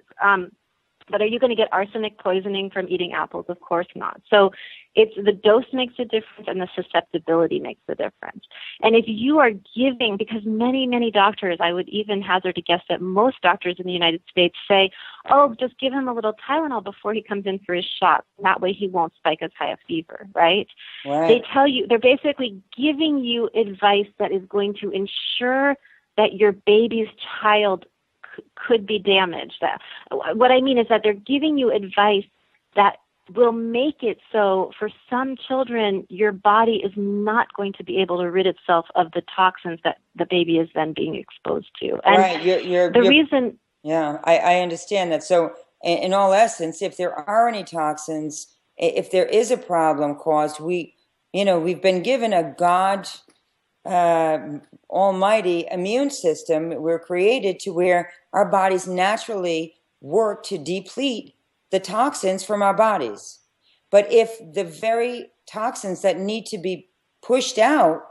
But are you going to get arsenic poisoning from eating apples? Of course not. So it's the dose makes a difference and the susceptibility makes the difference. And if you are giving, because many, many doctors, I would even hazard a guess that most doctors in the United States say, oh, just give him a little Tylenol before he comes in for his shot. That way he won't spike as high a fever, right? They tell you, they're basically giving you advice that is going to ensure that your baby's child could be damaged. What I mean is that they're giving you advice that will make it so for some children, your body is not going to be able to rid itself of the toxins that the baby is then being exposed to. And reason... Yeah, I understand that. So in all essence, if there are any toxins, if there is a problem caused, we've been given a God almighty immune system. We're created to where our bodies naturally work to deplete the toxins from our bodies. But if the very toxins that need to be pushed out,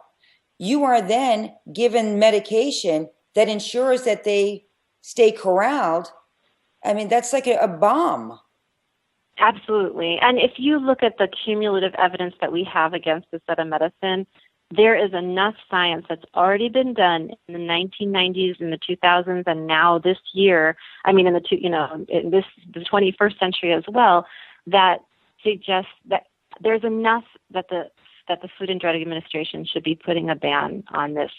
you are then given medication that ensures that they stay corralled. I mean, that's like a bomb. Absolutely. And if you look at the cumulative evidence that we have against acetaminophen, there is enough science that's already been done in the 1990s, in the 2000s, and now this year, I mean, in the 21st century as well, that suggests that there's enough that the Food and Drug Administration should be putting a ban on this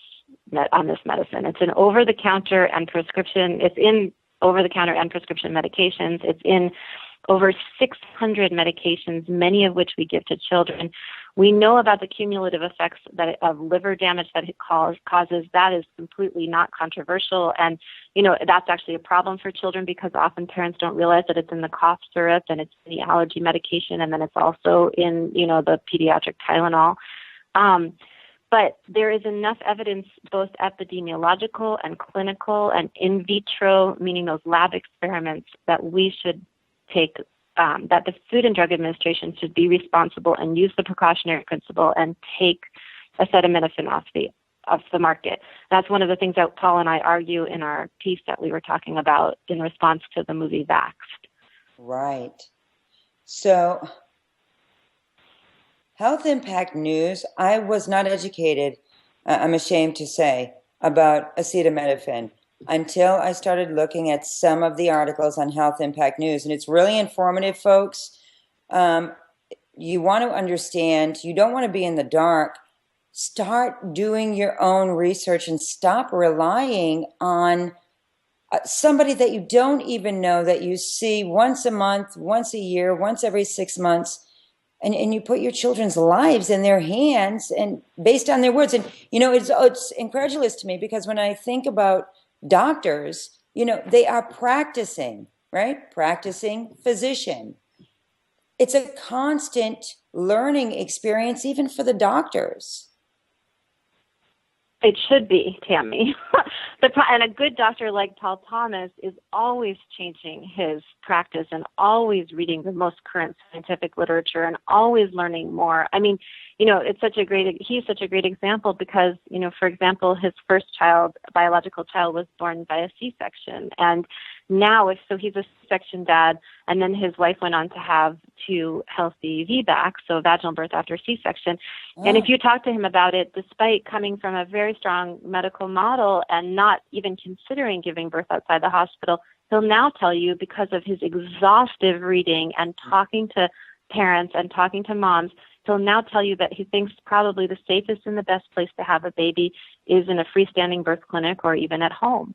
medicine. It's an over-the-counter and prescription. It's in over-the-counter and prescription medications. It's in over 600 medications, many of which we give to children. We know about the cumulative effects of liver damage that it causes. That is completely not controversial. And, that's actually a problem for children because often parents don't realize that it's in the cough syrup and it's in the allergy medication, and then it's also in, the pediatric Tylenol. But there is enough evidence, both epidemiological and clinical and in vitro, meaning those lab experiments, that we should take, that the Food and Drug Administration should be responsible and use the precautionary principle and take acetaminophen off the market. That's one of the things that Paul and I argue in our piece that we were talking about in response to the movie Vaxxed. Right. So, health impact news, I was not educated, I'm ashamed to say, about acetaminophen until I started looking at some of the articles on Health Impact News. And it's really informative, folks. You want to understand, you don't want to be in the dark. Start doing your own research and stop relying on somebody that you don't even know, that you see once a month, once a year, once every 6 months. And you put your children's lives in their hands and based on their words. And, it's incredulous to me because when I think about doctors, they are practicing, right? Practicing physician. It's a constant learning experience, even for the doctors. It should be, Tammi. And a good doctor like Paul Thomas is always changing his practice and always reading the most current scientific literature and always learning more. I mean, he's such a great example because, for example, his first biological child was born by a C-section. And now, he's a C-section dad, and then his wife went on to have 2 healthy VBACs, so vaginal birth after C-section. Oh. And if you talk to him about it, despite coming from a very strong medical model and not even considering giving birth outside the hospital, he'll now tell you, because of his exhaustive reading and talking to parents and talking to moms, he'll now tell you that he thinks probably the safest and the best place to have a baby is in a freestanding birth clinic or even at home.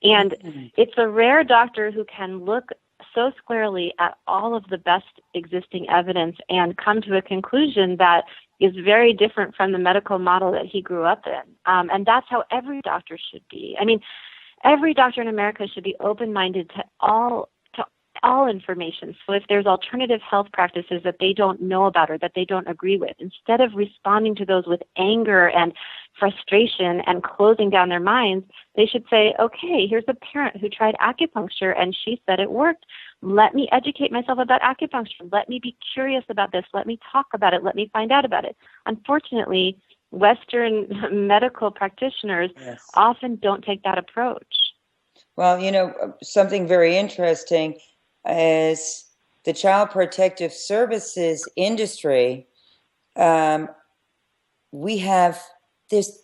And it's a rare doctor who can look so squarely at all of the best existing evidence and come to a conclusion that is very different from the medical model that he grew up in. And that's how every doctor should be. I mean, every doctor in America should be open-minded to all information. So if there's alternative health practices that they don't know about or that they don't agree with, instead of responding to those with anger and frustration and closing down their minds, they should say, okay, here's a parent who tried acupuncture and she said it worked. Let me educate myself about acupuncture. Let me be curious about this. Let me talk about it. Let me find out about it. Unfortunately, Western medical practitioners often don't take that approach. Well, something very interesting is the Child Protective Services industry. There's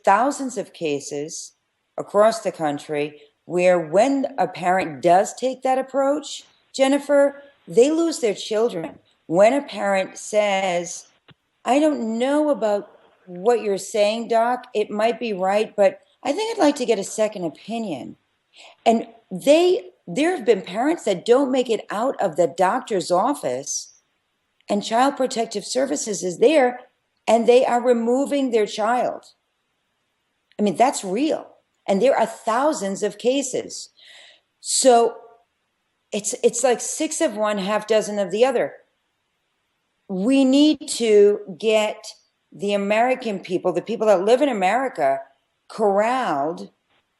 thousands of cases across the country where when a parent does take that approach, Jennifer, they lose their children. When a parent says, I don't know about what you're saying, Doc, it might be right, but I think I'd like to get a second opinion. And there have been parents that don't make it out of the doctor's office, and Child Protective Services is there, and they are removing their child. I mean, that's real. And there are thousands of cases. So it's like 6 of one, half dozen of the other. We need to get the American people, the people that live in America, corralled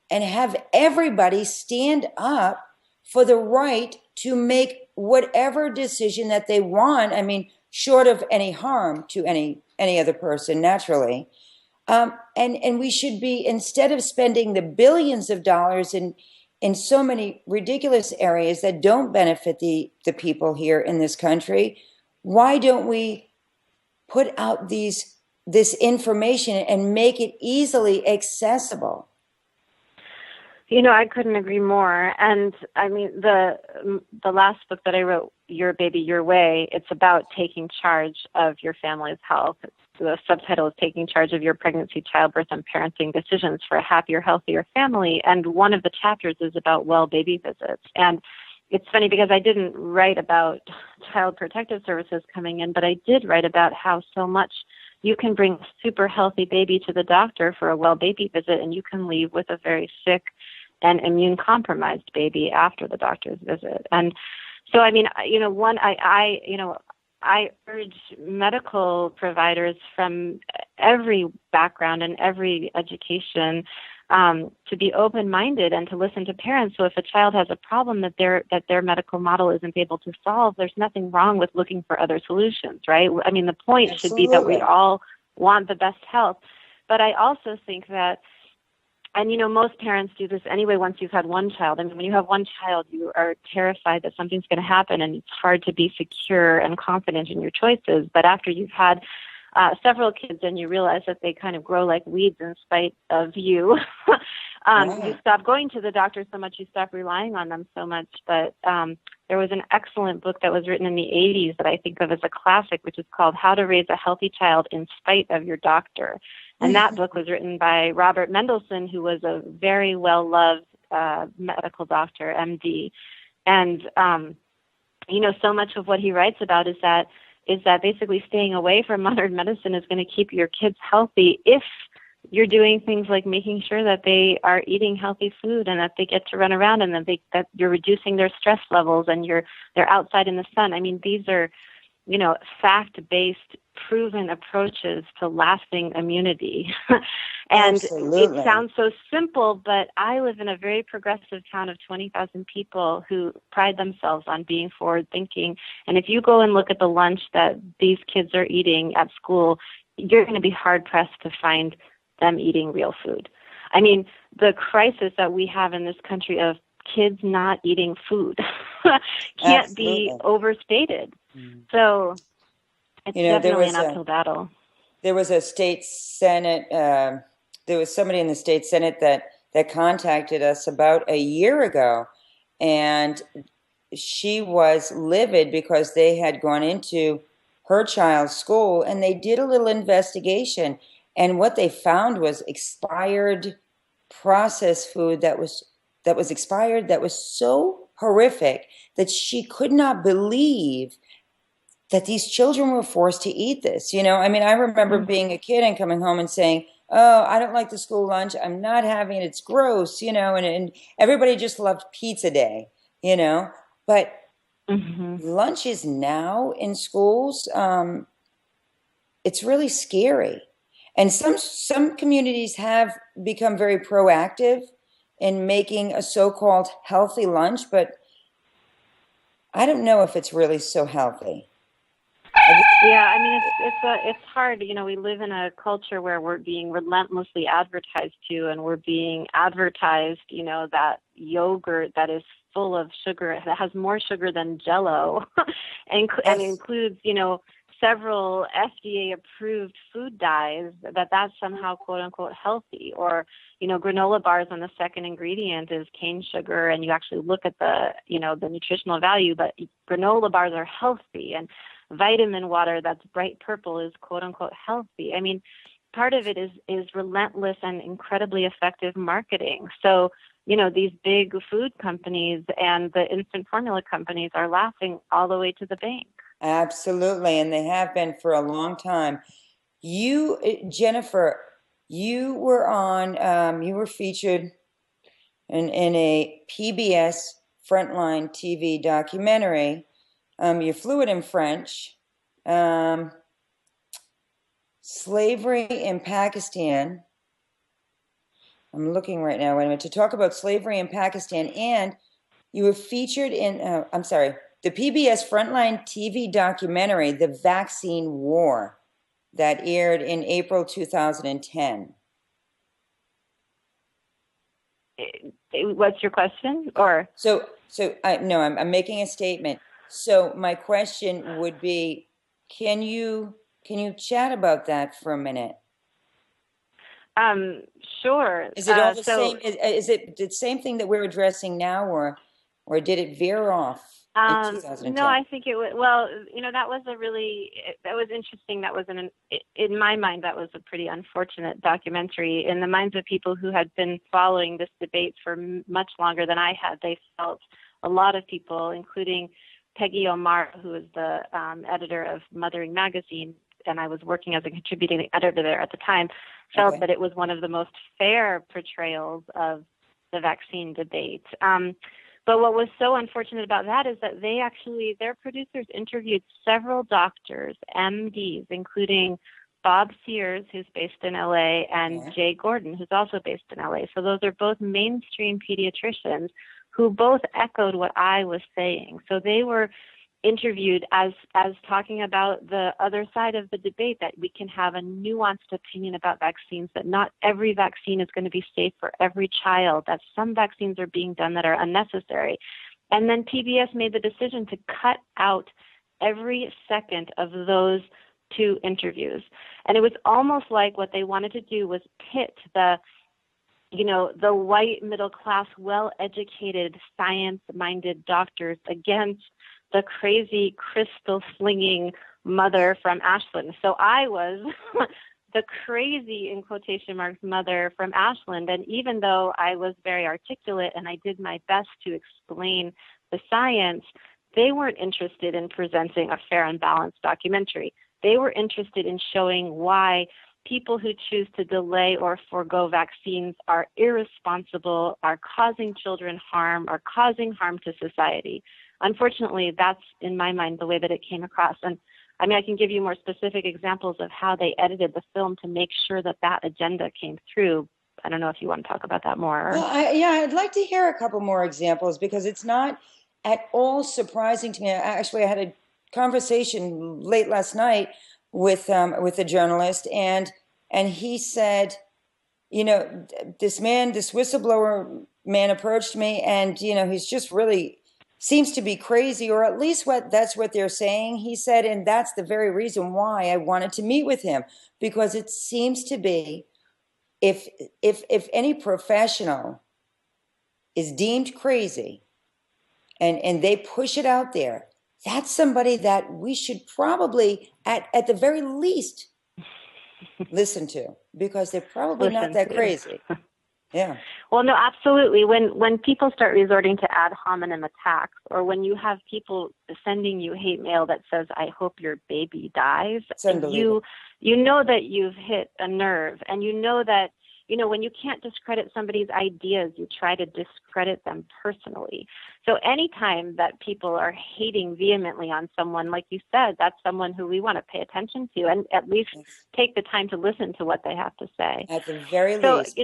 and have everybody stand up for the right to make whatever decision that they want. I mean, short of any harm to any other person, naturally. And we should be, instead of spending the billions of dollars in in so many ridiculous areas that don't benefit the people here in this country. Why don't we put out this information and make it easily accessible? You know, I couldn't agree more. And I mean, the last book that I wrote, Your Baby, Your Way, it's about taking charge of your family's health. The subtitle is Taking Charge of Your Pregnancy, Childbirth, and Parenting Decisions for a Happier, Healthier Family. And one of the chapters is about well baby visits. And it's funny because I didn't write about Child Protective Services coming in, but I did write about how so much you can bring a super healthy baby to the doctor for a well baby visit, and you can leave with a very sick and immune compromised baby after the doctor's visit. And so, I mean, you know, I urge medical providers from every background and every education to be open-minded and to listen to parents. So if a child has a problem that their medical model isn't able to solve, there's nothing wrong with looking for other solutions, right? I mean, the point should be that we all want the best health. But I also think that, and, you know, most parents do this anyway once you've had one child. I mean, when you have one child, you are terrified that something's going to happen, and it's hard to be secure and confident in your choices. But after you've had several kids and you realize that they kind of grow like weeds in spite of you, you stop going to the doctor so much, you stop relying on them so much. But there was an excellent book that was written in the 80s that I think of as a classic, which is called How to Raise a Healthy Child in Spite of Your Doctor. And that book was written by Robert Mendelsohn, who was a very well-loved medical doctor, MD. And, you know, so much of what he writes about is that basically staying away from modern medicine is going to keep your kids healthy if you're doing things like making sure that they are eating healthy food and that they get to run around and that you're reducing their stress levels and they're outside in the sun. I mean, these are, you know, fact-based, proven approaches to lasting immunity. And Absolutely. It sounds so simple, but I live in a very progressive town of 20,000 people who pride themselves on being forward-thinking. And if you go and look at the lunch that these kids are eating at school, you're going to be hard-pressed to find them eating real food. I mean, the crisis that we have in this country of kids not eating food can't be overstated. So it's definitely an uphill battle. There was a state senate, there was somebody in the state senate that contacted us about a year ago, and she was livid because they had gone into her child's school and they did a little investigation, and what they found was expired processed food that was expired, that was so horrific that she could not believe that these children were forced to eat this. You know, I mean, I remember being a kid and coming home and saying, oh, I don't like the school lunch. I'm not having it. It's gross, you know, and everybody just loved pizza day, you know. But lunches now in schools, it's really scary. And some communities have become very proactive in making a so-called healthy lunch, but I don't know if it's really so healthy. Yeah, I mean, it's hard. You know, we live in a culture where we're being relentlessly advertised to, and we're being advertised, you know, that yogurt that is full of sugar, that has more sugar than Jell-O, and includes, you know, several FDA-approved food dyes, that's somehow quote-unquote healthy. Or, you know, granola bars on the second ingredient is cane sugar, and you actually look at the, you know, the nutritional value, but granola bars are healthy, and vitamin water that's bright purple is quote-unquote healthy. I mean, part of it is relentless and incredibly effective marketing. So, you know, these big food companies and the infant formula companies are laughing all the way to the bank. Absolutely, and they have been for a long time. You, Jennifer, you were featured in a PBS Frontline TV documentary. You're fluent in French. Slavery in Pakistan. I'm looking right now, wait a minute, to talk about slavery in Pakistan, and you were featured in, the PBS Frontline TV documentary, The Vaccine War, that aired in April 2010. what's your question? Or I'm making a statement. So my question would be, can you chat about that for a minute? Sure. Is it all the same? Is it the same thing that we're addressing now, or did it veer off in 2010? No, I think it was, well, that was that was interesting. That was in my mind, that was a pretty unfortunate documentary. In the minds of people who had been following this debate for much longer than I had, they felt, a lot of people, including Peggy Omar, who is the editor of Mothering Magazine, and I was working as a contributing editor there at the time, felt that it was one of the most fair portrayals of the vaccine debate. But what was so unfortunate about that is that their producers interviewed several doctors, MDs, including Bob Sears, who's based in LA, and Jay Gordon, who's also based in LA. So those are both mainstream pediatricians who both echoed what I was saying. So they were interviewed as talking about the other side of the debate, that we can have a nuanced opinion about vaccines, that not every vaccine is going to be safe for every child, that some vaccines are being done that are unnecessary. And then PBS made the decision to cut out every second of those two interviews. And it was almost like what they wanted to do was pit the white, middle-class, well-educated, science-minded doctors against the crazy crystal-slinging mother from Ashland. So I was the crazy, in quotation marks, mother from Ashland. And even though I was very articulate and I did my best to explain the science, they weren't interested in presenting a fair and balanced documentary. They were interested in showing why people who choose to delay or forego vaccines are irresponsible, are causing children harm, are causing harm to society. Unfortunately, that's, in my mind, the way that it came across. And I mean, I can give you more specific examples of how they edited the film to make sure that that agenda came through. I don't know if you want to talk about that more. Well, I'd like to hear a couple more examples, because it's not at all surprising to me. Actually, I had a conversation late last night with a journalist, and he said, this whistleblower man approached me, and he's just really seems to be crazy, or at least that's what they're saying, he said, and that's the very reason why I wanted to meet with him, because it seems to be, if any professional is deemed crazy and they push it out there, that's somebody that we should probably at the very least listen to, because they're probably not that crazy. Yeah. Well, no, absolutely. When people start resorting to ad hominem attacks, or when you have people sending you hate mail that says, "I hope your baby dies," you know that you've hit a nerve, and you know that, when you can't discredit somebody's ideas, you try to discredit them personally. So anytime that people are hating vehemently on someone, like you said, that's someone who we want to pay attention to and at least take the time to listen to what they have to say. At the very least.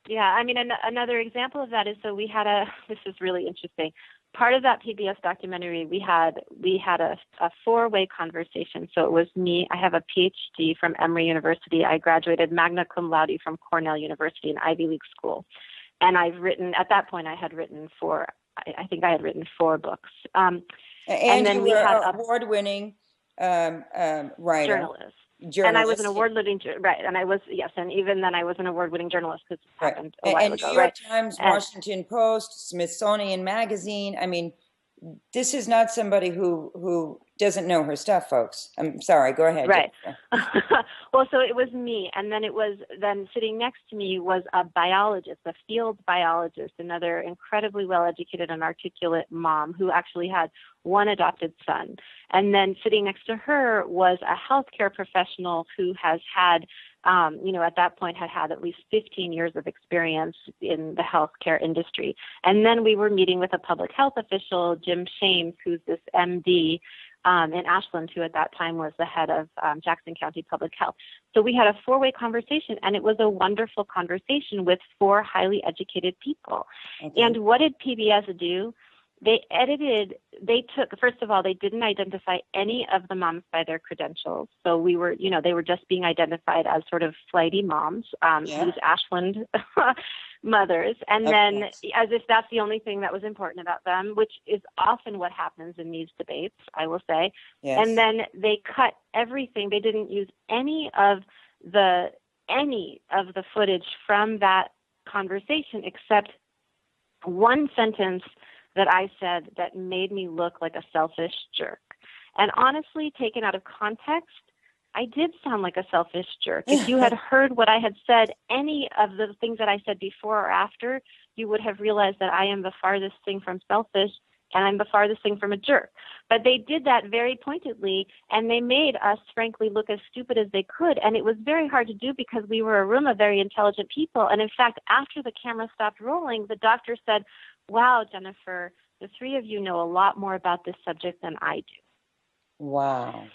Yeah, I mean, another example of that is, so we had this is really interesting. Part of that PBS documentary, we had a four-way conversation. So it was me. I have a PhD from Emory University. I graduated magna cum laude from Cornell University, an Ivy League school. And at that point, I had written four books. And then we had award-winning writer. Journalist. And I was an award-winning, right? And I was, yes, and even then I was an award-winning journalist, because it happened a while ago, New York Times, Washington Post, Smithsonian Magazine. I mean, this is not somebody who doesn't know her stuff, folks. I'm sorry. Go ahead. Right. Well, so it was me, and then sitting next to me was a biologist, a field biologist, another incredibly well-educated and articulate mom who actually had one adopted son. And then sitting next to her was a healthcare professional who has had, at that point had at least 15 years of experience in the healthcare industry. And then we were meeting with a public health official, Jim Shames, who's this MD in Ashland, who at that time was the head of Jackson County Public Health. So we had a four-way conversation, and it was a wonderful conversation with four highly educated people. Okay. And what did PBS do? First of all, they didn't identify any of the moms by their credentials. So we were, they were just being identified as sort of flighty moms, these Ashland mothers. And then as if that's the only thing that was important about them, which is often what happens in these debates, I will say. Yes. And then they cut everything. They didn't use any of the footage from that conversation except one sentence that I said that made me look like a selfish jerk. And honestly, taken out of context, I did sound like a selfish jerk. If you had heard what I had said, any of the things that I said before or after, you would have realized that I am the farthest thing from selfish and I'm the farthest thing from a jerk. But they did that very pointedly, and they made us, frankly, look as stupid as they could. And it was very hard to do because we were a room of very intelligent people. And in fact, after the camera stopped rolling, the doctor said, "Wow, Jennifer, the three of you know a lot more about this subject than I do." Wow.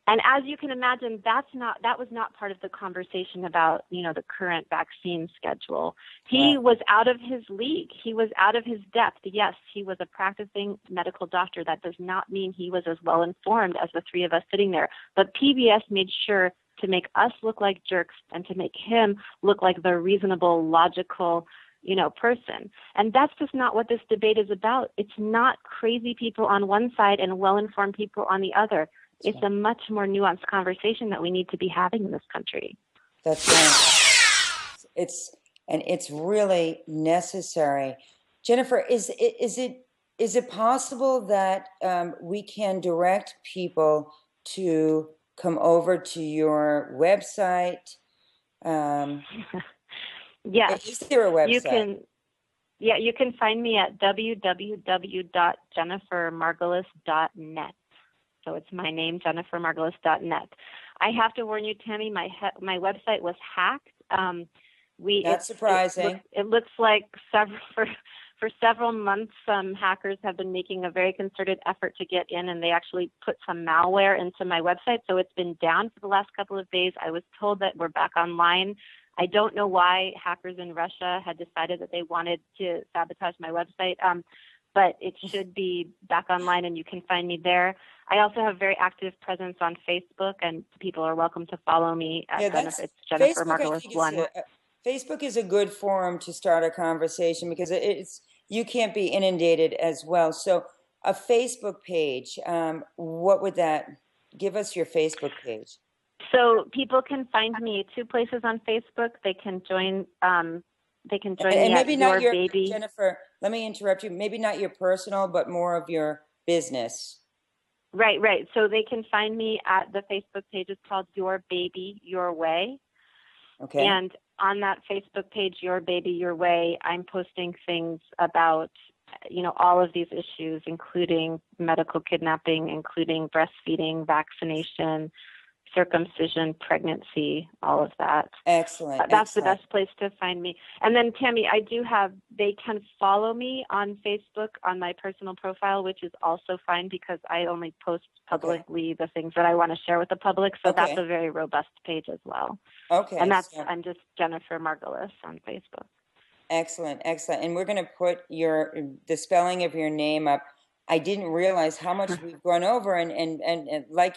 And as you can imagine, that was not part of the conversation about, the current vaccine schedule. He was out of his league. He was out of his depth. Yes, he was a practicing medical doctor. That does not mean he was as well informed as the three of us sitting there. But PBS made sure to make us look like jerks and to make him look like the reasonable, logical, person. And that's just not what this debate is about. It's not crazy people on one side and well-informed people on the other. It's a much more nuanced conversation that we need to be having in this country. That's right. It's really necessary. Jennifer, is it possible that we can direct people to come over to your website? Yes. Is there a website? You can find me at www.jennifermargulis.net. So it's my name, jennifermargulis.net. I have to warn you, Tammi, my website was hacked. That's surprising. It looks like for several months, some hackers have been making a very concerted effort to get in, and they actually put some malware into my website. So it's been down for the last couple of days. I was told that we're back online. I don't know why hackers in Russia had decided that they wanted to sabotage my website. But it should be back online, and you can find me there. I also have a very active presence on Facebook, and people are welcome to follow me at Jennifer Margulis 1. Facebook is a good forum to start a conversation because you can't be inundated as well. So a Facebook page, what would that give us? Your Facebook page. So people can find me 2 places on Facebook. They can join. They can join and me maybe at not Your Baby. Jennifer, let me interrupt you. Maybe not your personal, but more of your business. Right. So they can find me at the Facebook page. It's called Your Baby, Your Way. Okay. And on that Facebook page, Your Baby, Your Way, I'm posting things about, all of these issues, including medical kidnapping, including breastfeeding, vaccination, circumcision, pregnancy, all of that. Excellent. That's the best place to find me. And then, Tammi, they can follow me on Facebook on my personal profile, which is also fine because I only post publicly the things that I want to share with the public. So that's a very robust page as well. Okay. And I'm just Jennifer Margulis on Facebook. Excellent. And we're going to put the spelling of your name up. I didn't realize how much we've gone over, and like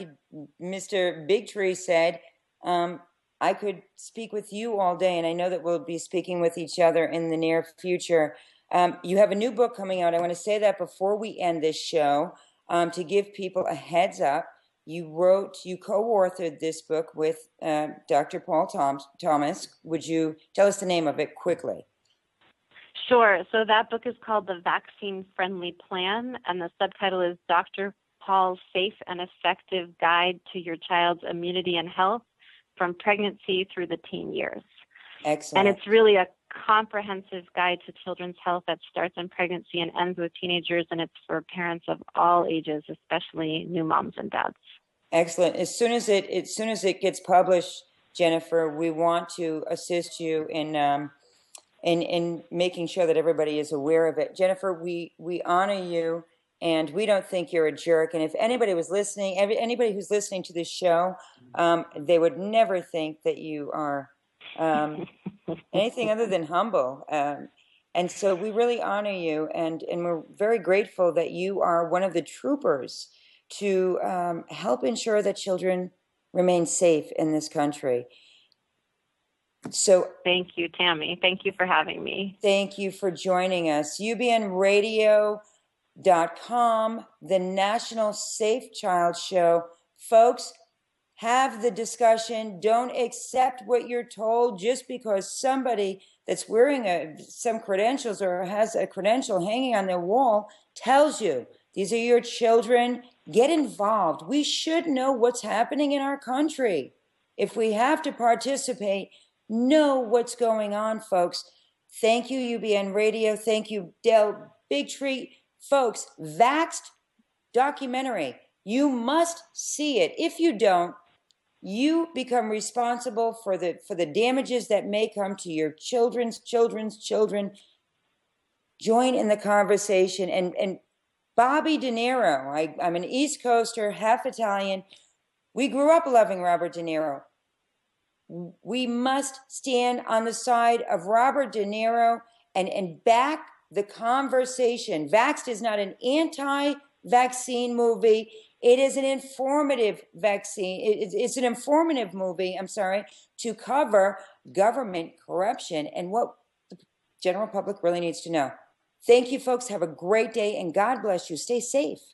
Mr. Bigtree said, I could speak with you all day, and I know that we'll be speaking with each other in the near future. You have a new book coming out. I want to say that before we end this show, to give people a heads up. You co-authored this book with Dr. Paul Thomas. Would you tell us the name of it quickly? Sure. So that book is called The Vaccine-Friendly Plan, and the subtitle is Dr. Paul's Safe and Effective Guide to Your Child's Immunity and Health from Pregnancy through the Teen Years. Excellent. And it's really a comprehensive guide to children's health that starts in pregnancy and ends with teenagers, and it's for parents of all ages, especially new moms and dads. Excellent. As soon as it gets published, Jennifer, we want to assist you in making sure that everybody is aware of it. Jennifer, we honor you, and we don't think you're a jerk. And if anybody was listening, anybody who's listening to this show, they would never think that you are anything other than humble. And so we really honor you, and we're very grateful that you are one of the troopers to help ensure that children remain safe in this country. So Thank you, Tammi. Thank you for having me. thank you for joining us. UBNradio.com, the National Safe Child Show. Folks, have the discussion. Don't accept what you're told just because somebody that's wearing some credentials or has a credential hanging on their wall tells you these are your children. Get involved. We should know what's happening in our country. If we have to participate, know what's going on, folks. Thank you, UBN Radio. Thank you, Del Bigtree. Folks, Vaxxed documentary. You must see it. If you don't, you become responsible for the damages that may come to your children's children. Join in the conversation. And Bobby De Niro, I'm an East Coaster, half Italian. We grew up loving Robert De Niro. We must stand on the side of Robert De Niro and back the conversation. Vaxxed is not an anti-vaccine movie. It is an informative vaccine. It's an informative movie, to cover government corruption and what the general public really needs to know. Thank you, folks. Have a great day, and God bless you. Stay safe.